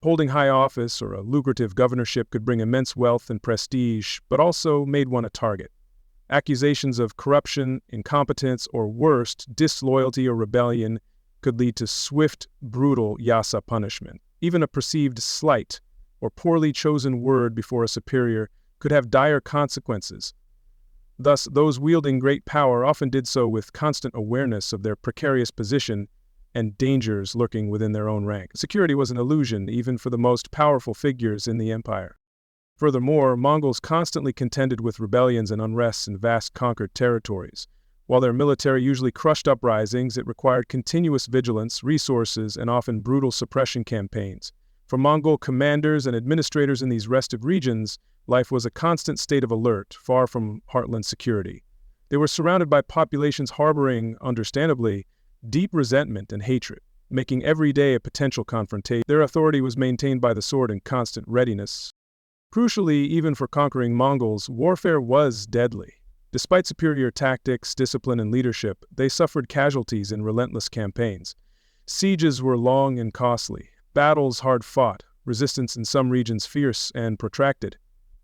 Holding high office or a lucrative governorship could bring immense wealth and prestige, but also made one a target. Accusations of corruption, incompetence, or worst, disloyalty or rebellion could lead to swift, brutal Yasa punishment. Even a perceived slight or poorly chosen word before a superior could have dire consequences. Thus, those wielding great power often did so with constant awareness of their precarious position and dangers lurking within their own rank. Security was an illusion even for the most powerful figures in the empire. Furthermore, Mongols constantly contended with rebellions and unrests in vast conquered territories. While their military usually crushed uprisings, it required continuous vigilance, resources, and often brutal suppression campaigns. For Mongol commanders and administrators in these restive regions, life was a constant state of alert, far from heartland security. They were surrounded by populations harboring, understandably, deep resentment and hatred, making every day a potential confrontation. Their authority was maintained by the sword in constant readiness. Crucially, even for conquering Mongols, warfare was deadly. Despite superior tactics, discipline, and leadership, they suffered casualties in relentless campaigns. Sieges were long and costly, battles hard-fought, resistance in some regions fierce and protracted.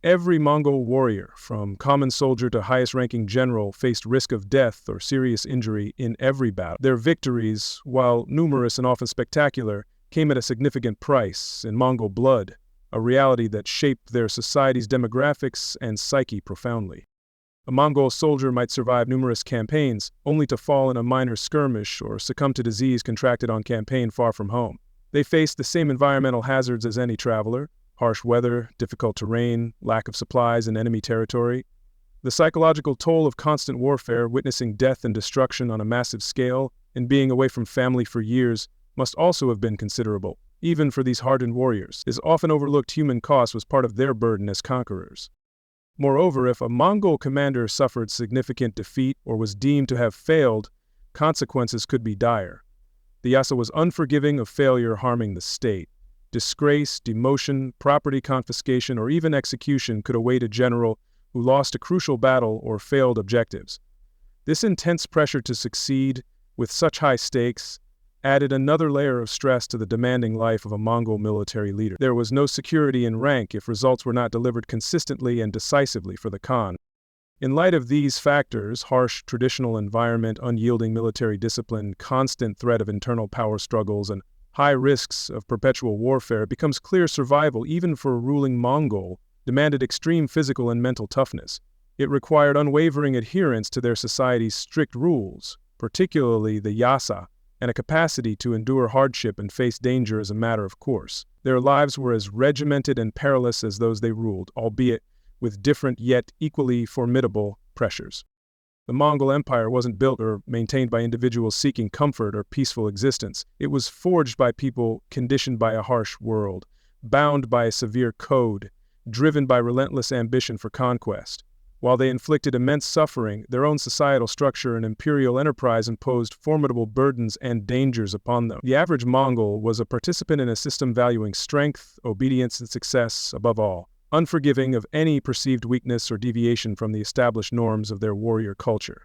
Every Mongol warrior, from common soldier to highest-ranking general, faced risk of death or serious injury in every battle. Their victories, while numerous and often spectacular, came at a significant price in Mongol blood, a reality that shaped their society's demographics and psyche profoundly. A Mongol soldier might survive numerous campaigns, only to fall in a minor skirmish or succumb to disease contracted on campaign far from home. They faced the same environmental hazards as any traveler: harsh weather, difficult terrain, lack of supplies in enemy territory. The psychological toll of constant warfare, witnessing death and destruction on a massive scale, and being away from family for years, must also have been considerable. Even for these hardened warriors, this often overlooked human cost was part of their burden as conquerors. Moreover, if a Mongol commander suffered significant defeat or was deemed to have failed, consequences could be dire. The Yasa was unforgiving of failure harming the state. Disgrace, demotion, property confiscation, or even execution could await a general who lost a crucial battle or failed objectives. This intense pressure to succeed, with such high stakes, added another layer of stress to the demanding life of a Mongol military leader. There was no security in rank if results were not delivered consistently and decisively for the Khan. In light of these factors, harsh traditional environment, unyielding military discipline, constant threat of internal power struggles, and high risks of perpetual warfare, it becomes clear survival, even for a ruling Mongol, demanded extreme physical and mental toughness. It required unwavering adherence to their society's strict rules, particularly the Yasa, and a capacity to endure hardship and face danger as a matter of course. Their lives were as regimented and perilous as those they ruled, albeit with different yet equally formidable pressures. The Mongol Empire wasn't built or maintained by individuals seeking comfort or peaceful existence. It was forged by people conditioned by a harsh world, bound by a severe code, driven by relentless ambition for conquest. While they inflicted immense suffering, their own societal structure and imperial enterprise imposed formidable burdens and dangers upon them. The average Mongol was a participant in a system valuing strength, obedience, and success above all, unforgiving of any perceived weakness or deviation from the established norms of their warrior culture.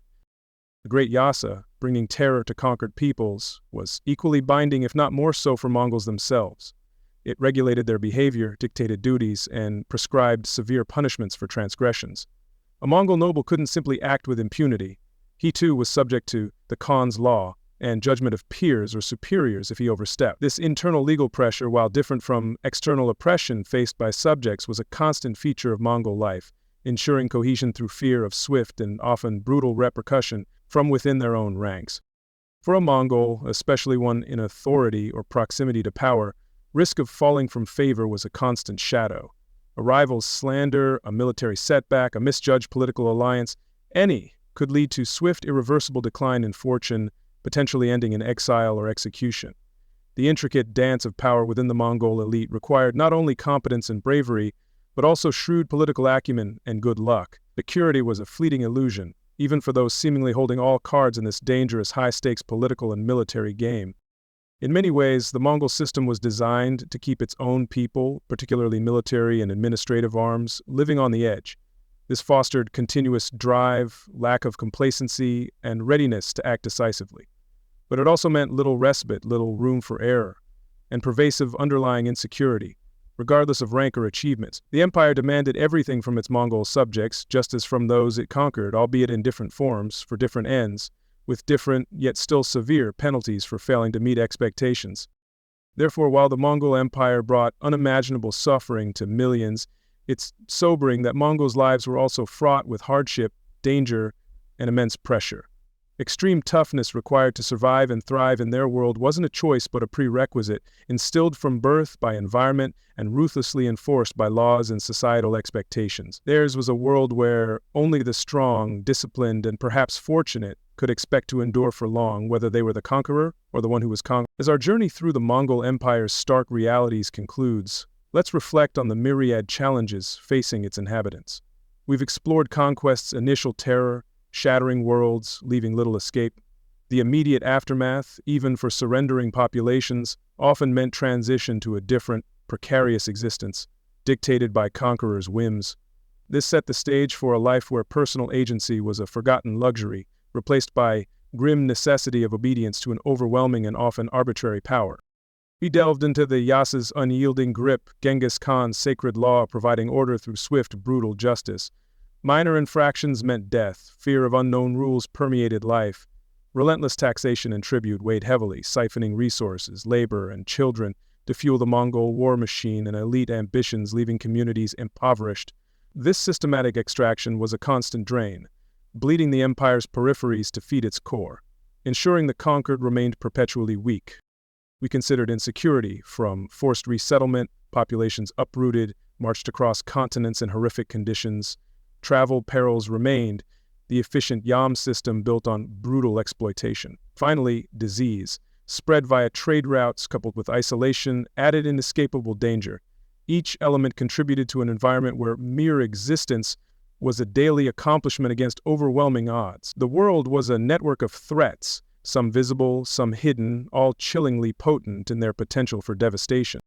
The Great Yasa, bringing terror to conquered peoples, was equally binding, if not more so, for Mongols themselves. It regulated their behavior, dictated duties, and prescribed severe punishments for transgressions. A Mongol noble couldn't simply act with impunity. He too was subject to the Khan's law, and judgment of peers or superiors if he overstepped. This internal legal pressure, while different from external oppression faced by subjects, was a constant feature of Mongol life, ensuring cohesion through fear of swift and often brutal repercussion from within their own ranks. For a Mongol, especially one in authority or proximity to power, risk of falling from favor was a constant shadow. A rival's slander, a military setback, a misjudged political alliance, any could lead to swift, irreversible decline in fortune, potentially ending in exile or execution. The intricate dance of power within the Mongol elite required not only competence and bravery, but also shrewd political acumen and good luck. Security was a fleeting illusion, even for those seemingly holding all cards in this dangerous, high-stakes political and military game. In many ways, the Mongol system was designed to keep its own people, particularly military and administrative arms, living on the edge. This fostered continuous drive, lack of complacency, and readiness to act decisively. But it also meant little respite, little room for error, and pervasive underlying insecurity, regardless of rank or achievements. The empire demanded everything from its Mongol subjects, just as from those it conquered, albeit in different forms, for different ends, with different, yet still severe, penalties for failing to meet expectations. Therefore, while the Mongol Empire brought unimaginable suffering to millions, it's sobering that Mongols' lives were also fraught with hardship, danger, and immense pressure. Extreme toughness required to survive and thrive in their world wasn't a choice but a prerequisite, instilled from birth by environment and ruthlessly enforced by laws and societal expectations. Theirs was a world where only the strong, disciplined, and perhaps fortunate could expect to endure for long, whether they were the conqueror or the one who was conquered. As our journey through the Mongol Empire's stark realities concludes, let's reflect on the myriad challenges facing its inhabitants. We've explored conquest's initial terror, shattering worlds, leaving little escape. The immediate aftermath, even for surrendering populations, often meant transition to a different, precarious existence, dictated by conquerors' whims. This set the stage for a life where personal agency was a forgotten luxury, replaced by grim necessity of obedience to an overwhelming and often arbitrary power. We delved into the Yasa's unyielding grip, Genghis Khan's sacred law providing order through swift, brutal justice. Minor infractions meant death, fear of unknown rules permeated life. Relentless taxation and tribute weighed heavily, siphoning resources, labor, and children to fuel the Mongol war machine and elite ambitions, leaving communities impoverished. This systematic extraction was a constant drain, bleeding the empire's peripheries to feed its core, ensuring the conquered remained perpetually weak. We considered insecurity, from forced resettlement, populations uprooted, marched across continents in horrific conditions. Travel perils remained, the efficient YAM system built on brutal exploitation. Finally, disease, spread via trade routes coupled with isolation, added inescapable danger. Each element contributed to an environment where mere existence was a daily accomplishment against overwhelming odds. The world was a network of threats, some visible, some hidden, all chillingly potent in their potential for devastation.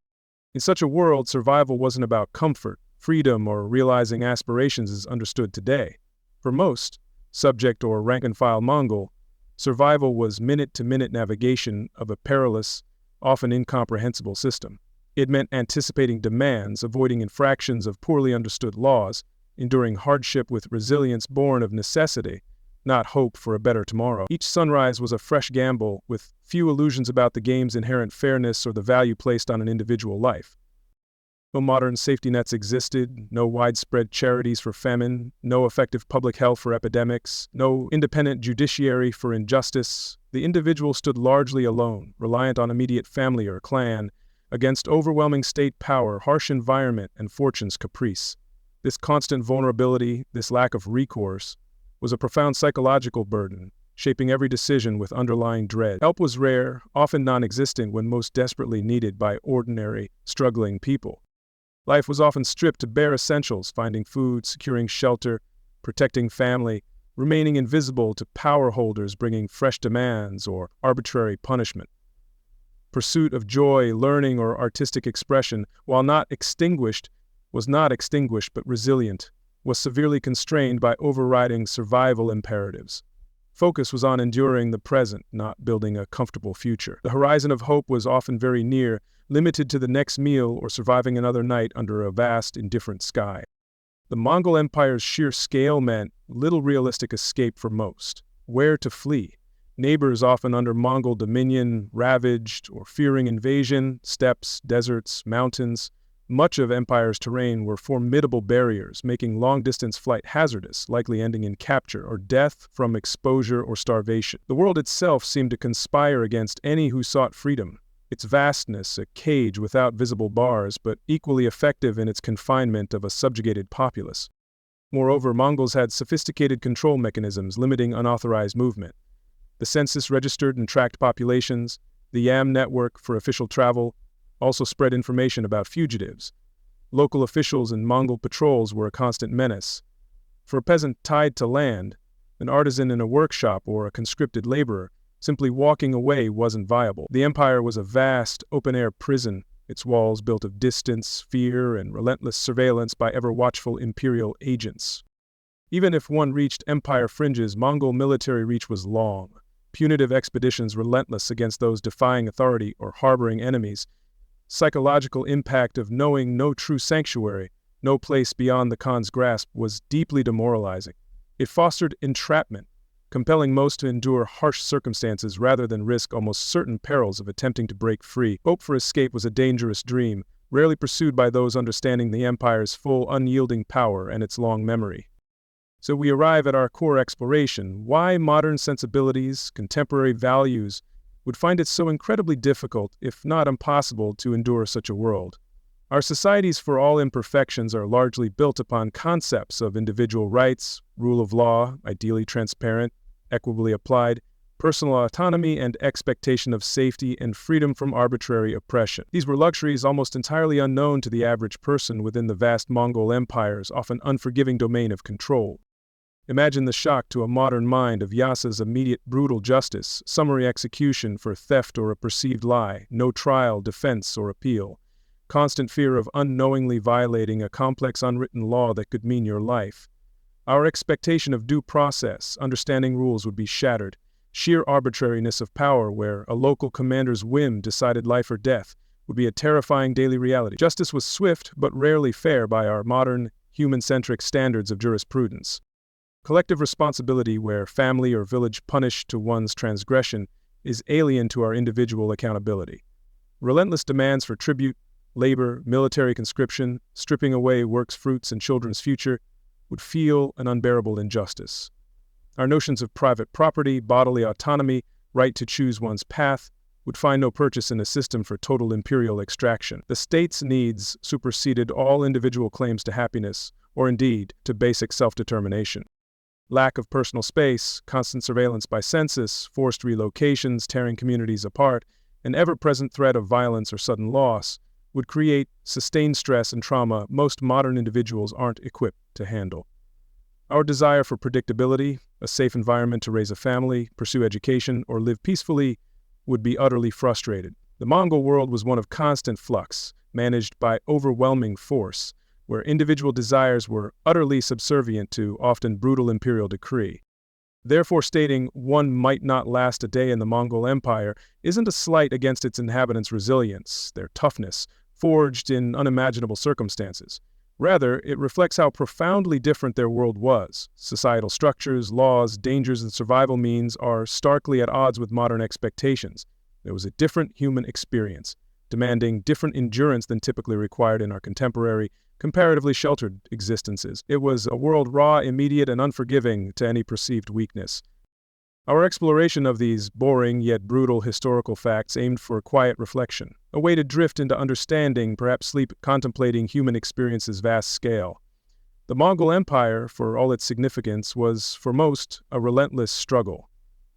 In such a world, survival wasn't about comfort, freedom, or realizing aspirations as understood today. For most, subject or rank-and-file Mongol, survival was minute-to-minute navigation of a perilous, often incomprehensible system. It meant anticipating demands, avoiding infractions of poorly understood laws, enduring hardship with resilience born of necessity, not hope for a better tomorrow. Each sunrise was a fresh gamble, with few illusions about the game's inherent fairness or the value placed on an individual life. No modern safety nets existed, no widespread charities for famine, no effective public health for epidemics, no independent judiciary for injustice. The individual stood largely alone, reliant on immediate family or clan, against overwhelming state power, harsh environment, and fortune's caprice. This constant vulnerability, this lack of recourse, was a profound psychological burden, shaping every decision with underlying dread. Help was rare, often non-existent when most desperately needed by ordinary, struggling people. Life was often stripped to bare essentials, finding food, securing shelter, protecting family, remaining invisible to power holders bringing fresh demands or arbitrary punishment. Pursuit of joy, learning, or artistic expression, while not extinguished but resilient, was severely constrained by overriding survival imperatives. Focus was on enduring the present, not building a comfortable future. The horizon of hope was often very near, limited to the next meal or surviving another night under a vast, indifferent sky. The Mongol Empire's sheer scale meant little realistic escape for most. Where to flee? Neighbors often under Mongol dominion, ravaged or fearing invasion, steppes, deserts, mountains. Much of empire's terrain were formidable barriers, making long-distance flight hazardous, likely ending in capture or death from exposure or starvation. The world itself seemed to conspire against any who sought freedom. Its vastness, a cage without visible bars, but equally effective in its confinement of a subjugated populace. Moreover, Mongols had sophisticated control mechanisms limiting unauthorized movement. The census registered and tracked populations. The YAM network for official travel also spread information about fugitives. Local officials and Mongol patrols were a constant menace. For a peasant tied to land, an artisan in a workshop, or a conscripted laborer, simply walking away wasn't viable. The empire was a vast, open-air prison, its walls built of distance, fear, and relentless surveillance by ever-watchful imperial agents. Even if one reached empire fringes, Mongol military reach was long. Punitive expeditions relentless against those defying authority or harboring enemies. Psychological impact of knowing no true sanctuary, no place beyond the Khan's grasp, was deeply demoralizing. It fostered entrapment, compelling most to endure harsh circumstances rather than risk almost certain perils of attempting to break free. Hope for escape was a dangerous dream, rarely pursued by those understanding the empire's full unyielding power and its long memory. So we arrive at our core exploration: why modern sensibilities, contemporary values, would find it so incredibly difficult, if not impossible, to endure such a world. Our societies, for all imperfections, are largely built upon concepts of individual rights, rule of law, ideally transparent, equitably applied, personal autonomy, and expectation of safety and freedom from arbitrary oppression. These were luxuries almost entirely unknown to the average person within the vast Mongol Empire's often unforgiving domain of control. Imagine the shock to a modern mind of Yasa's immediate brutal justice, summary execution for theft or a perceived lie, no trial, defense, or appeal. Constant fear of unknowingly violating a complex unwritten law that could mean your life. Our expectation of due process, understanding rules, would be shattered. Sheer arbitrariness of power, where a local commander's whim decided life or death, would be a terrifying daily reality. Justice was swift but rarely fair by our modern, human-centric standards of jurisprudence. Collective responsibility, where family or village punished to one's transgression, is alien to our individual accountability. Relentless demands for tribute, labor, military conscription, stripping away work's fruits and children's future, would feel an unbearable injustice. Our notions of private property, bodily autonomy, right to choose one's path, would find no purchase in a system for total imperial extraction. The state's needs superseded all individual claims to happiness, or indeed, to basic self-determination. Lack of personal space, constant surveillance by census, forced relocations tearing communities apart, an ever-present threat of violence or sudden loss would create sustained stress and trauma most modern individuals aren't equipped to handle. Our desire for predictability, a safe environment to raise a family, pursue education, or live peacefully would be utterly frustrated. The Mongol world was one of constant flux, managed by overwhelming force, where individual desires were utterly subservient to often brutal imperial decree. Therefore, stating one might not last a day in the Mongol Empire isn't a slight against its inhabitants' resilience, their toughness, forged in unimaginable circumstances. Rather, it reflects how profoundly different their world was. Societal structures, laws, dangers, and survival means are starkly at odds with modern expectations. There was a different human experience, demanding different endurance than typically required in our contemporary, comparatively sheltered existences. It was a world raw, immediate, and unforgiving to any perceived weakness. Our exploration of these boring yet brutal historical facts aimed for quiet reflection, a way to drift into understanding, perhaps sleep contemplating human experience's vast scale. The Mongol Empire, for all its significance, was, for most, a relentless struggle.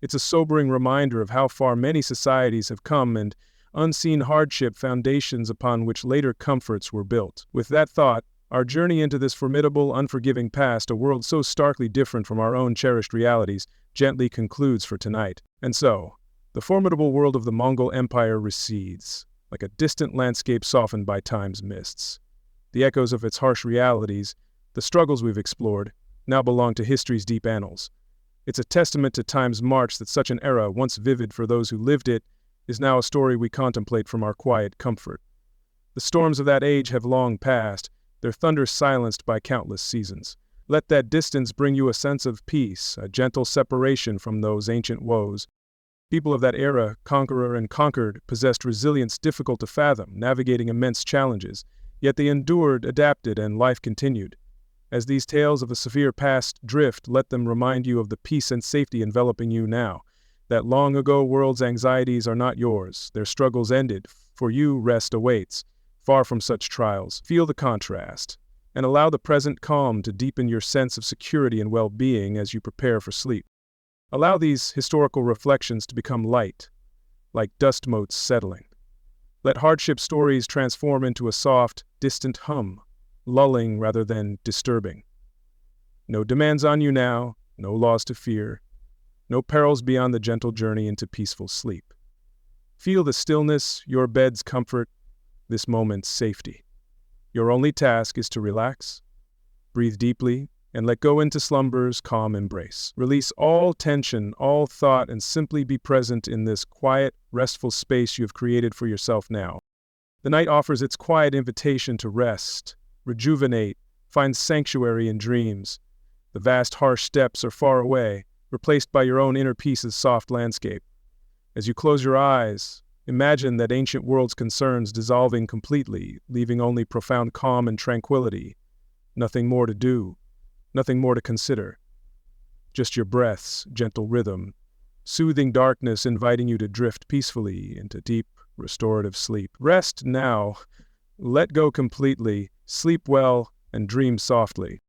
It's a sobering reminder of how far many societies have come and unseen hardship foundations upon which later comforts were built. With that thought, our journey into this formidable, unforgiving past, a world so starkly different from our own cherished realities, gently concludes for tonight. And so, the formidable world of the Mongol Empire recedes, like a distant landscape softened by time's mists. The echoes of its harsh realities, the struggles we've explored, now belong to history's deep annals. It's a testament to time's march that such an era, once vivid for those who lived it, is now a story we contemplate from our quiet comfort. The storms of that age have long passed, their thunder silenced by countless seasons. Let that distance bring you a sense of peace, a gentle separation from those ancient woes, People of that era, conqueror and conquered, possessed resilience difficult to fathom, navigating immense challenges. Yet they endured, adapted, and life continued. As these tales of a severe past drift, let them remind you of the peace and safety enveloping you now. That long ago world's anxieties are not yours. Their struggles ended. For you, rest awaits. Far from such trials, feel the contrast, and allow the present calm to deepen your sense of security and well-being as you prepare for sleep. Allow these historical reflections to become light, like dust motes settling. Let hardship stories transform into a soft, distant hum, lulling rather than disturbing. No demands on you now, no laws to fear, no perils beyond the gentle journey into peaceful sleep. Feel the stillness, your bed's comfort, this moment's safety. Your only task is to relax, breathe deeply, and let go into slumber's calm embrace. Release all tension, all thought, and simply be present in this quiet, restful space you have created for yourself now. The night offers its quiet invitation to rest, rejuvenate, find sanctuary in dreams. The vast, harsh steppes are far away, replaced by your own inner peace's soft landscape. As you close your eyes, imagine that ancient world's concerns dissolving completely, leaving only profound calm and tranquility. Nothing more to do, nothing more to consider. Just your breath's gentle rhythm, soothing darkness inviting you to drift peacefully into deep, restorative sleep. Rest now, let go completely, sleep well, and dream softly.